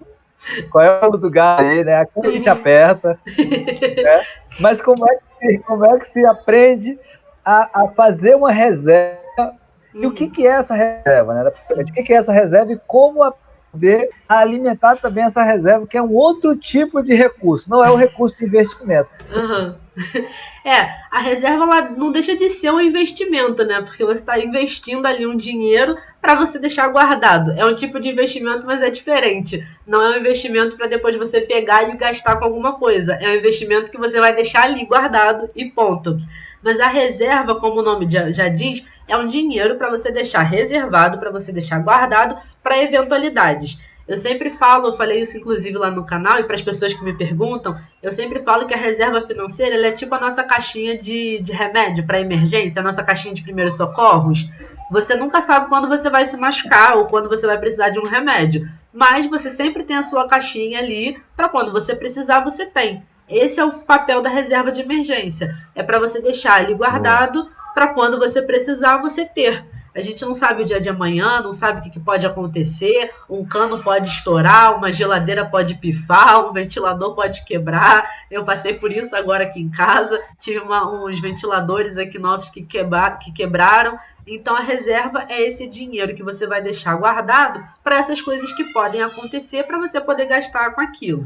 Speaker 1: Qual é o lugar aí, né? Aqui a gente aperta, né? Mas como é que se aprende a fazer uma reserva? E o que é essa reserva, né? O que é essa reserva e como poder alimentar também essa reserva, que é um outro tipo de recurso, não é o recurso de investimento.
Speaker 2: A reserva ela não deixa de ser um investimento, né? Porque você está investindo ali um dinheiro para você deixar guardado. É um tipo de investimento, mas é diferente. Não é um investimento para depois você pegar e gastar com alguma coisa. É um investimento que você vai deixar ali guardado e ponto. Mas a reserva, como o nome já diz, é um dinheiro para você deixar reservado, para você deixar guardado para eventualidades. Eu sempre falo, eu falei isso inclusive lá no canal, e para as pessoas que me perguntam, eu sempre falo que a reserva financeira ela é tipo a nossa caixinha de remédio para emergência, a nossa caixinha de primeiros socorros. Você nunca sabe quando você vai se machucar ou quando você vai precisar de um remédio, mas você sempre tem a sua caixinha ali para quando você precisar, você tem. Esse é o papel da reserva de emergência, é para você deixar ali guardado para quando você precisar, você ter. A gente não sabe o dia de amanhã, não sabe o que pode acontecer, um cano pode estourar, uma geladeira pode pifar, um ventilador pode quebrar. Eu passei por isso agora aqui em casa, tive uns ventiladores aqui nossos que quebraram. Então a reserva é esse dinheiro que você vai deixar guardado para essas coisas que podem acontecer, para você poder gastar com aquilo.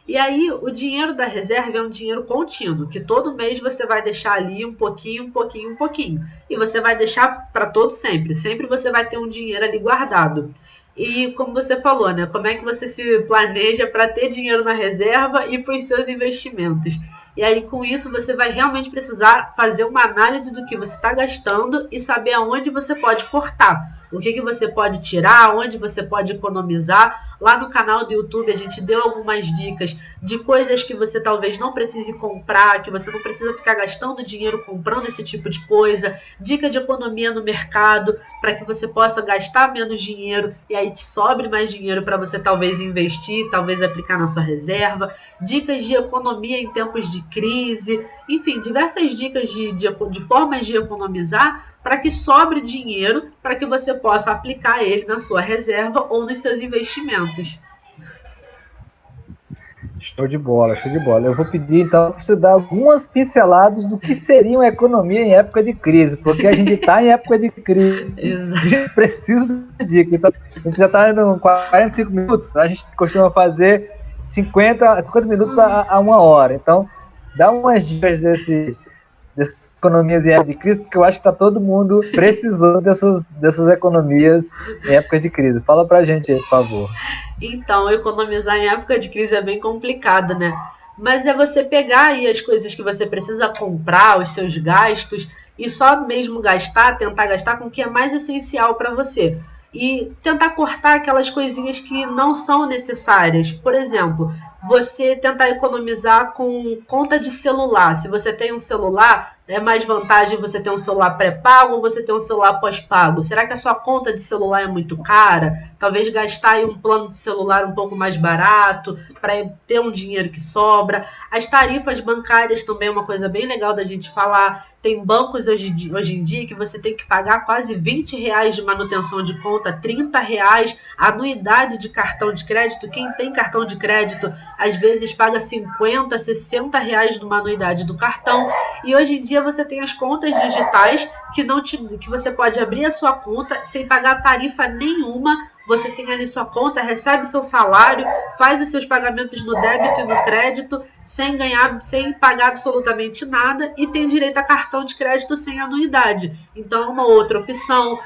Speaker 2: E aí o dinheiro da reserva é um dinheiro contínuo, que todo mês você vai deixar ali um pouquinho, um pouquinho, um pouquinho. E você vai deixar para todo sempre. Sempre você vai ter um dinheiro ali guardado. E como você falou, né? Como é que você se planeja para ter dinheiro na reserva e para os seus investimentos? E aí, com isso, você vai realmente precisar fazer uma análise do que você está gastando e saber aonde você pode cortar. O que você pode tirar, onde você pode economizar. Lá no canal do YouTube a gente deu algumas dicas de coisas que você talvez não precise comprar, que você não precisa ficar gastando dinheiro comprando esse tipo de coisa. Dica de economia no mercado, para que você possa gastar menos dinheiro e aí te sobre mais dinheiro para você talvez investir, talvez aplicar na sua reserva. Dicas de economia em tempos de crise. Enfim, diversas dicas de formas de economizar para que sobre dinheiro, para que você possa aplicar ele na sua reserva ou nos seus investimentos.
Speaker 1: Show de bola, show de bola. Eu vou pedir, então, para você dar algumas pinceladas do que seria uma economia em época de crise, porque a gente está em época de crise. A gente precisa de dica. Então, a gente já está em 45 minutos, a gente costuma fazer 50 minutos a 1 hora. Então, dá umas dicas dessas economias em época de crise, porque eu acho que está todo mundo precisando dessas economias em época de crise. Fala pra gente aí, por favor.
Speaker 2: Então, economizar em época de crise é bem complicado, né? Mas é você pegar aí as coisas que você precisa comprar, os seus gastos, e só mesmo tentar gastar com o que é mais essencial para você. E tentar cortar aquelas coisinhas que não são necessárias. Por exemplo, você tentar economizar com conta de celular. Se você tem um celular, é mais vantagem você ter um celular pré-pago ou você ter um celular pós-pago? Será que a sua conta de celular é muito cara? Talvez gastar aí um plano de celular um pouco mais barato para ter um dinheiro que sobra. As tarifas bancárias também é uma coisa bem legal da gente falar. Tem bancos hoje em dia que você tem que pagar quase R$20 de manutenção de conta, R$30, anuidade de cartão de crédito. Quem tem cartão de crédito, às vezes paga R$50, R$60 numa anuidade do cartão. E hoje em dia você tem as contas digitais que você pode abrir a sua conta sem pagar tarifa nenhuma. Você tem ali sua conta, recebe seu salário, faz os seus pagamentos no débito e no crédito sem pagar absolutamente nada e tem direito a cartão de crédito sem anuidade. Então é uma outra opção.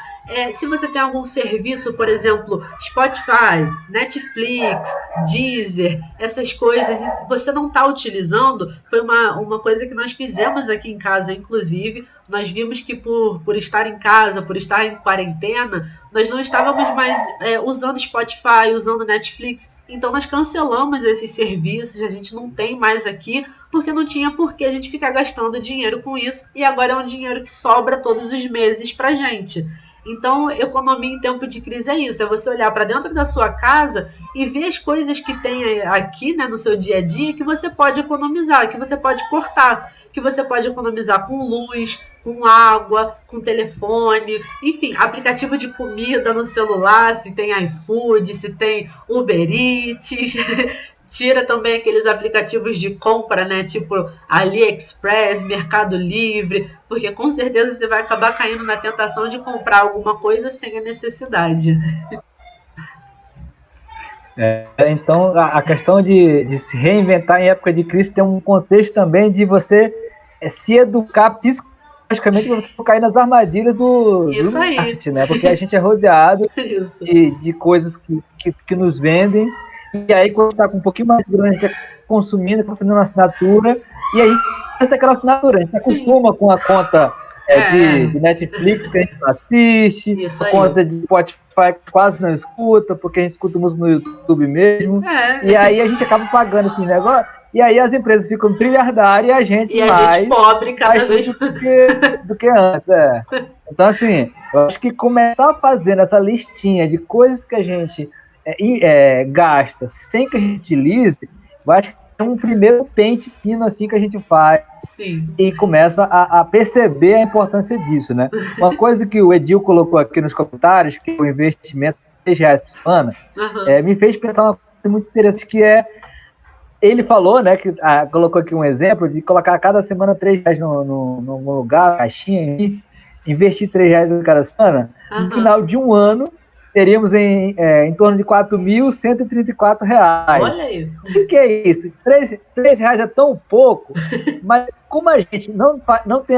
Speaker 2: Se você tem algum serviço, por exemplo, Spotify, Netflix, Deezer, essas coisas, e você não está utilizando, foi uma coisa que nós fizemos aqui em casa, inclusive. Nós vimos que por estar em casa, por estar em quarentena, nós não estávamos mais usando Spotify, usando Netflix. Então nós cancelamos esses serviços, a gente não tem mais aqui, porque não tinha por que a gente ficar gastando dinheiro com isso. E agora é um dinheiro que sobra todos os meses pra gente. Então, economia em tempo de crise é isso, é você olhar para dentro da sua casa e ver as coisas que tem aqui, né, no seu dia a dia, que você pode economizar, que você pode cortar, que você pode economizar com luz, com água, com telefone, enfim, aplicativo de comida no celular, se tem iFood, se tem Uber Eats. Tira também aqueles aplicativos de compra, né? Tipo AliExpress, Mercado Livre, porque com certeza você vai acabar caindo na tentação de comprar alguma coisa sem a necessidade.
Speaker 1: Então, a questão de se reinventar em época de crise tem um contexto também de você se educar psicologicamente para você não cair nas armadilhas do marketing, né? Porque a gente é rodeado de coisas que nos vendem. E aí, quando está com um pouquinho mais de grana, a gente está consumindo, está fazendo uma assinatura, e aí, essa é aquela assinatura, a gente acostuma com a conta de Netflix, que a gente não assiste, a conta de Spotify que quase não escuta, porque a gente escuta música no YouTube mesmo, e aí a gente acaba pagando esse negócio, e aí as empresas ficam trilhardárias e a gente
Speaker 2: pobre cada vez
Speaker 1: do que antes. Então, assim, eu acho que começar fazendo essa listinha de coisas que a gente gasta sem que a gente utilize, vai um primeiro pente fino assim que a gente faz.
Speaker 2: Sim.
Speaker 1: E começa a perceber a importância disso, né? Uma coisa que o Edil colocou aqui nos comentários, que o investimento de R$6 por semana, me fez pensar uma coisa muito interessante, que é, ele falou, né, que colocou aqui um exemplo de colocar cada semana R$3 no lugar, caixinha, e investir R$3 em cada semana. No final de um ano, teríamos em torno de R$4.134.
Speaker 2: Olha aí.
Speaker 1: O que é isso? R$3 é tão pouco, mas como a gente não tem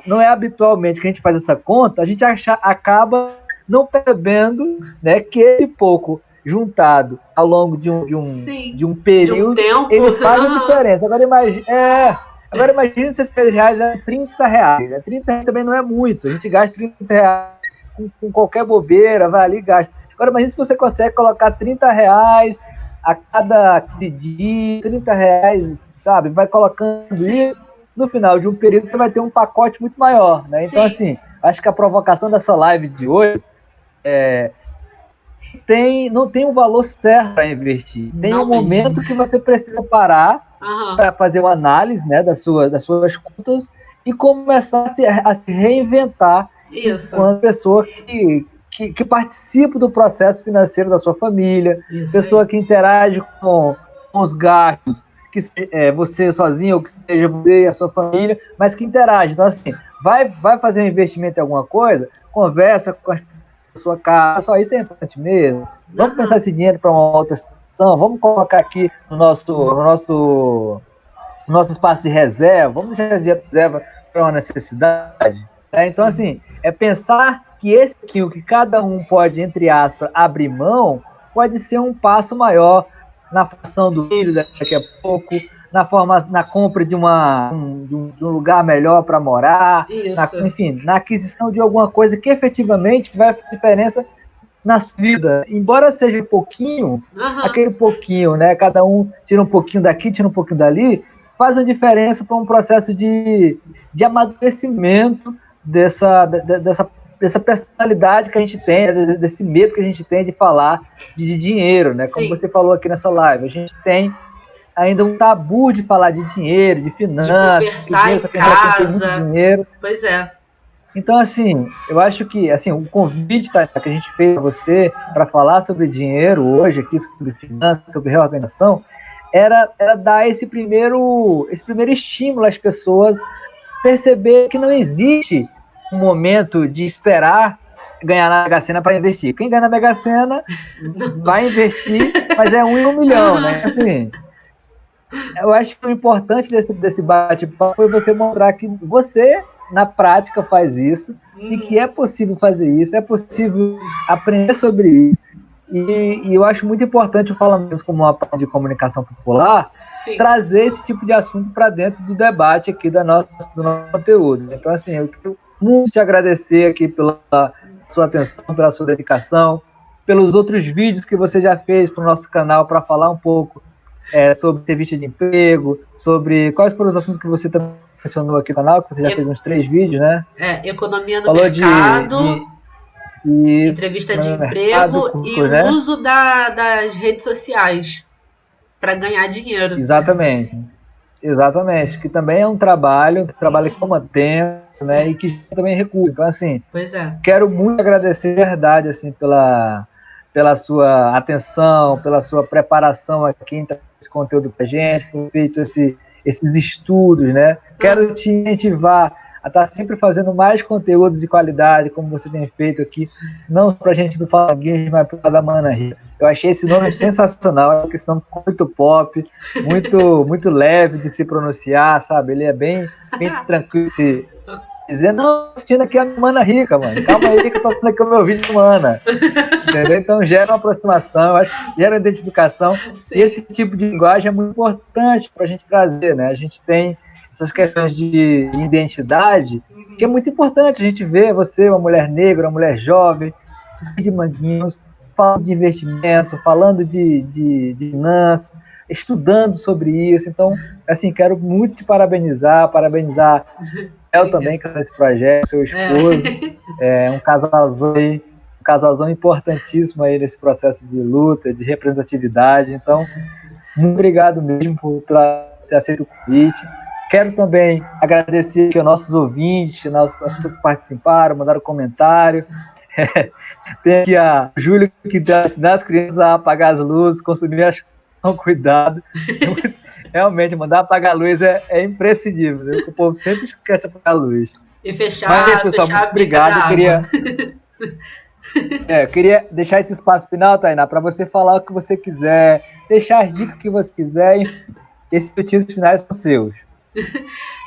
Speaker 1: não é habitualmente que a gente faz essa conta, a gente acaba não percebendo, né, que esse pouco juntado ao longo de um período, ele faz a diferença. Agora imagine se esses R$3 é R$30. R$30 também não é muito. A gente gasta R$30 com qualquer bobeira, vai ali e gasta. Agora imagine se você consegue colocar R$30 a cada dia, R$30, sabe? Vai colocando isso, no final de um período você vai ter um pacote muito maior, né? Então, assim, acho que a provocação dessa live de hoje não tem um valor certo para investir. Tem um momento que você precisa parar para fazer uma análise, né, das suas contas e começar a se reinventar enquanto pessoa que participa do processo financeiro da sua família, pessoa que interage com os gastos, que você sozinho ou que seja você e a sua família, mas que interage. Então, assim, vai fazer um investimento em alguma coisa, conversa com a sua casa, só isso é importante mesmo. Vamos pensar esse dinheiro para uma outra situação, vamos colocar aqui no nosso espaço de reserva, vamos deixar esse dinheiro de reserva para uma necessidade. Então, assim, é pensar que o que cada um pode, entre aspas, abrir mão, pode ser um passo maior na formação do filho daqui a pouco, na compra de um lugar melhor para morar, enfim, na aquisição de alguma coisa que efetivamente vai fazer diferença na sua vida. Embora seja pouquinho, aquele pouquinho, né? Cada um tira um pouquinho daqui, tira um pouquinho dali, faz a diferença para um processo de amadurecimento dessa personalidade que a gente tem, desse medo que a gente tem de falar de dinheiro, né? Como você falou aqui nessa live, a gente tem ainda um tabu de falar de dinheiro, de finanças,
Speaker 2: de conversar em casa.
Speaker 1: Muito dinheiro.
Speaker 2: Pois é.
Speaker 1: Então, assim, eu acho que assim, o convite que a gente fez para você para falar sobre dinheiro hoje, aqui sobre finanças, sobre reorganização, era dar esse primeiro estímulo às pessoas perceber que não existe um momento de esperar ganhar na Mega Sena para investir. Quem ganha na Mega Sena vai investir, mas é 1 em 1 milhão, né? Assim, eu acho que o importante desse bate-papo foi você mostrar que você, na prática, faz isso e que é possível fazer isso, é possível aprender sobre isso. E eu acho muito importante, falando isso como uma parte de comunicação popular, trazer esse tipo de assunto para dentro do debate aqui do nosso conteúdo. Então, assim, eu quero muito te agradecer aqui pela sua atenção, pela sua dedicação, pelos outros vídeos que você já fez para o nosso canal para falar um pouco sobre entrevista de emprego, sobre quais foram os assuntos que você também mencionou aqui no canal, que você já fez uns 3 vídeos, né?
Speaker 2: Economia no mercado, entrevista de emprego e o uso das redes sociais para ganhar dinheiro.
Speaker 1: Exatamente, que também é um trabalho que toma tempo, né, e que também recurso. Então, assim, quero muito agradecer de verdade, assim, pela sua atenção, pela sua preparação aqui em esse conteúdo pra gente, por feito esses estudos, né? Quero te incentivar a estar sempre fazendo mais conteúdos de qualidade, como você tem feito aqui, não para a gente do Fala Games, mas para da Mana Rica. Eu achei esse nome sensacional, porque esse nome ficou muito pop, muito leve de se pronunciar, sabe? Ele é bem tranquilo de se dizer, não, assistindo aqui a Mana Rica, mano. Calma aí que eu tô falando aqui o meu vídeo, Mana. Entendeu? Então gera uma aproximação, eu acho que gera uma identificação. E esse tipo de linguagem é muito importante para a gente trazer, né? A gente tem essas questões de identidade, que é muito importante a gente ver você, uma mulher negra, uma mulher jovem, de Manguinhos, falando de investimento, falando de finanças, estudando sobre isso. Então, assim, quero muito te parabenizar eu também com esse projeto, seu esposo, um casalzão importantíssimo aí nesse processo de luta, de representatividade. Então, Muito obrigado mesmo por ter aceito o convite. Quero também agradecer aqui aos nossos ouvintes, as pessoas que participaram, mandaram comentário. Tem aqui a Júlia que dá ensinar as crianças a apagar as luzes, consumir com cuidado. Realmente, mandar apagar a luz é imprescindível, né? O povo sempre esquece de apagar a luz.
Speaker 2: E fechar,
Speaker 1: mas, pessoal,
Speaker 2: fechar
Speaker 1: muito obrigado. Eu queria deixar esse espaço final, Tainá, para você falar o que você quiser, deixar as dicas que você quiser. Esses petiscos finais são seus.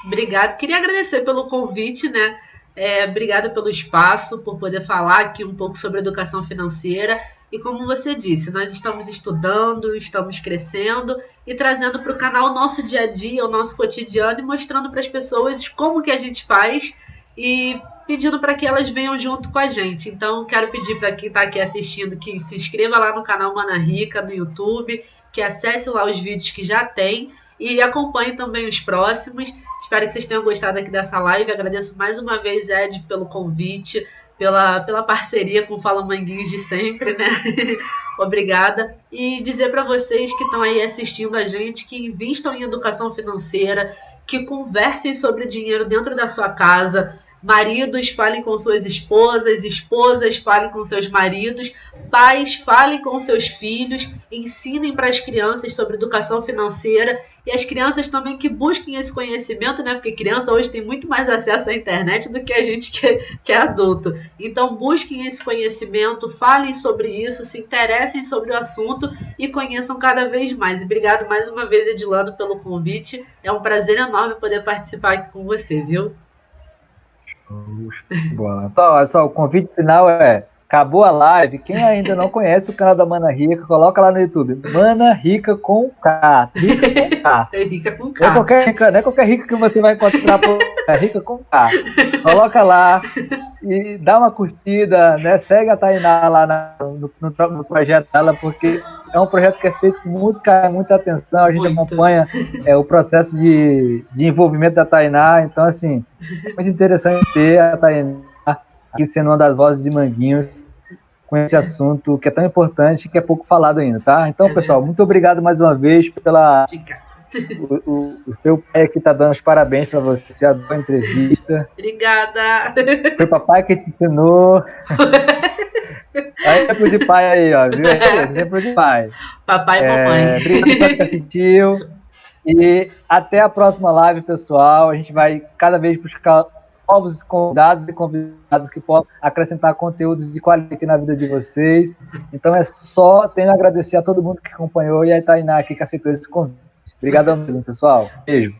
Speaker 2: Obrigado. Queria agradecer pelo convite, né? Obrigada pelo espaço, por poder falar aqui um pouco sobre educação financeira. E como você disse, nós estamos estudando, estamos crescendo e trazendo para o canal o nosso dia a dia, o nosso cotidiano e mostrando para as pessoas como que a gente faz e pedindo para que elas venham junto com a gente. Então, quero pedir para quem está aqui assistindo que se inscreva lá no canal Mana Rica no YouTube, que acesse lá os vídeos que já tem e acompanhe também os próximos. Espero que vocês tenham gostado aqui dessa live. Agradeço mais uma vez, Ed, pelo convite, pela parceria com o Fala Manguinhos de sempre, né? Obrigada. E dizer para vocês que estão aí assistindo a gente que invistam em educação financeira, que conversem sobre dinheiro dentro da sua casa. Maridos, falem com suas esposas, esposas, falem com seus maridos, pais, falem com seus filhos, ensinem para as crianças sobre educação financeira e as crianças também que busquem esse conhecimento, né? Porque criança hoje tem muito mais acesso à internet do que a gente que é adulto. Então busquem esse conhecimento, falem sobre isso, se interessem sobre o assunto e conheçam cada vez mais. E obrigado mais uma vez, Edilando, pelo convite. É um prazer enorme poder participar aqui com você, viu?
Speaker 1: Boa. Então, olha só, o convite final acabou a live. Quem ainda não conhece o canal da Mana Rica, coloca lá no YouTube. Mana Rica com K. Rica com K.
Speaker 2: Rica com K.
Speaker 1: Não é qualquer rica que você vai encontrar, é Rica com K. Coloca lá e dá uma curtida, né? Segue a Tainá lá no projeto dela, porque é um projeto que é feito com muito carinho, muita atenção. A gente acompanha o processo de envolvimento da Tainá. Então, assim, é muito interessante ter a Tainá aqui sendo uma das vozes de Manguinhos com esse assunto que é tão importante e que é pouco falado ainda, tá? Então, pessoal, muito obrigado mais uma vez pela... O seu pai aqui tá dando os parabéns para você, a boa entrevista.
Speaker 2: Obrigada.
Speaker 1: Foi papai que te ensinou. Aí exemplo de pai aí, ó, viu? Exemplo de pai.
Speaker 2: Papai e mamãe.
Speaker 1: Obrigado por assistiu. E até a próxima live, pessoal. A gente vai cada vez buscar novos convidados e convidados que possam acrescentar conteúdos de qualidade aqui na vida de vocês. Então tenho a agradecer a todo mundo que acompanhou e a Tainá aqui que aceitou esse convite. Obrigado mesmo, pessoal. Beijo.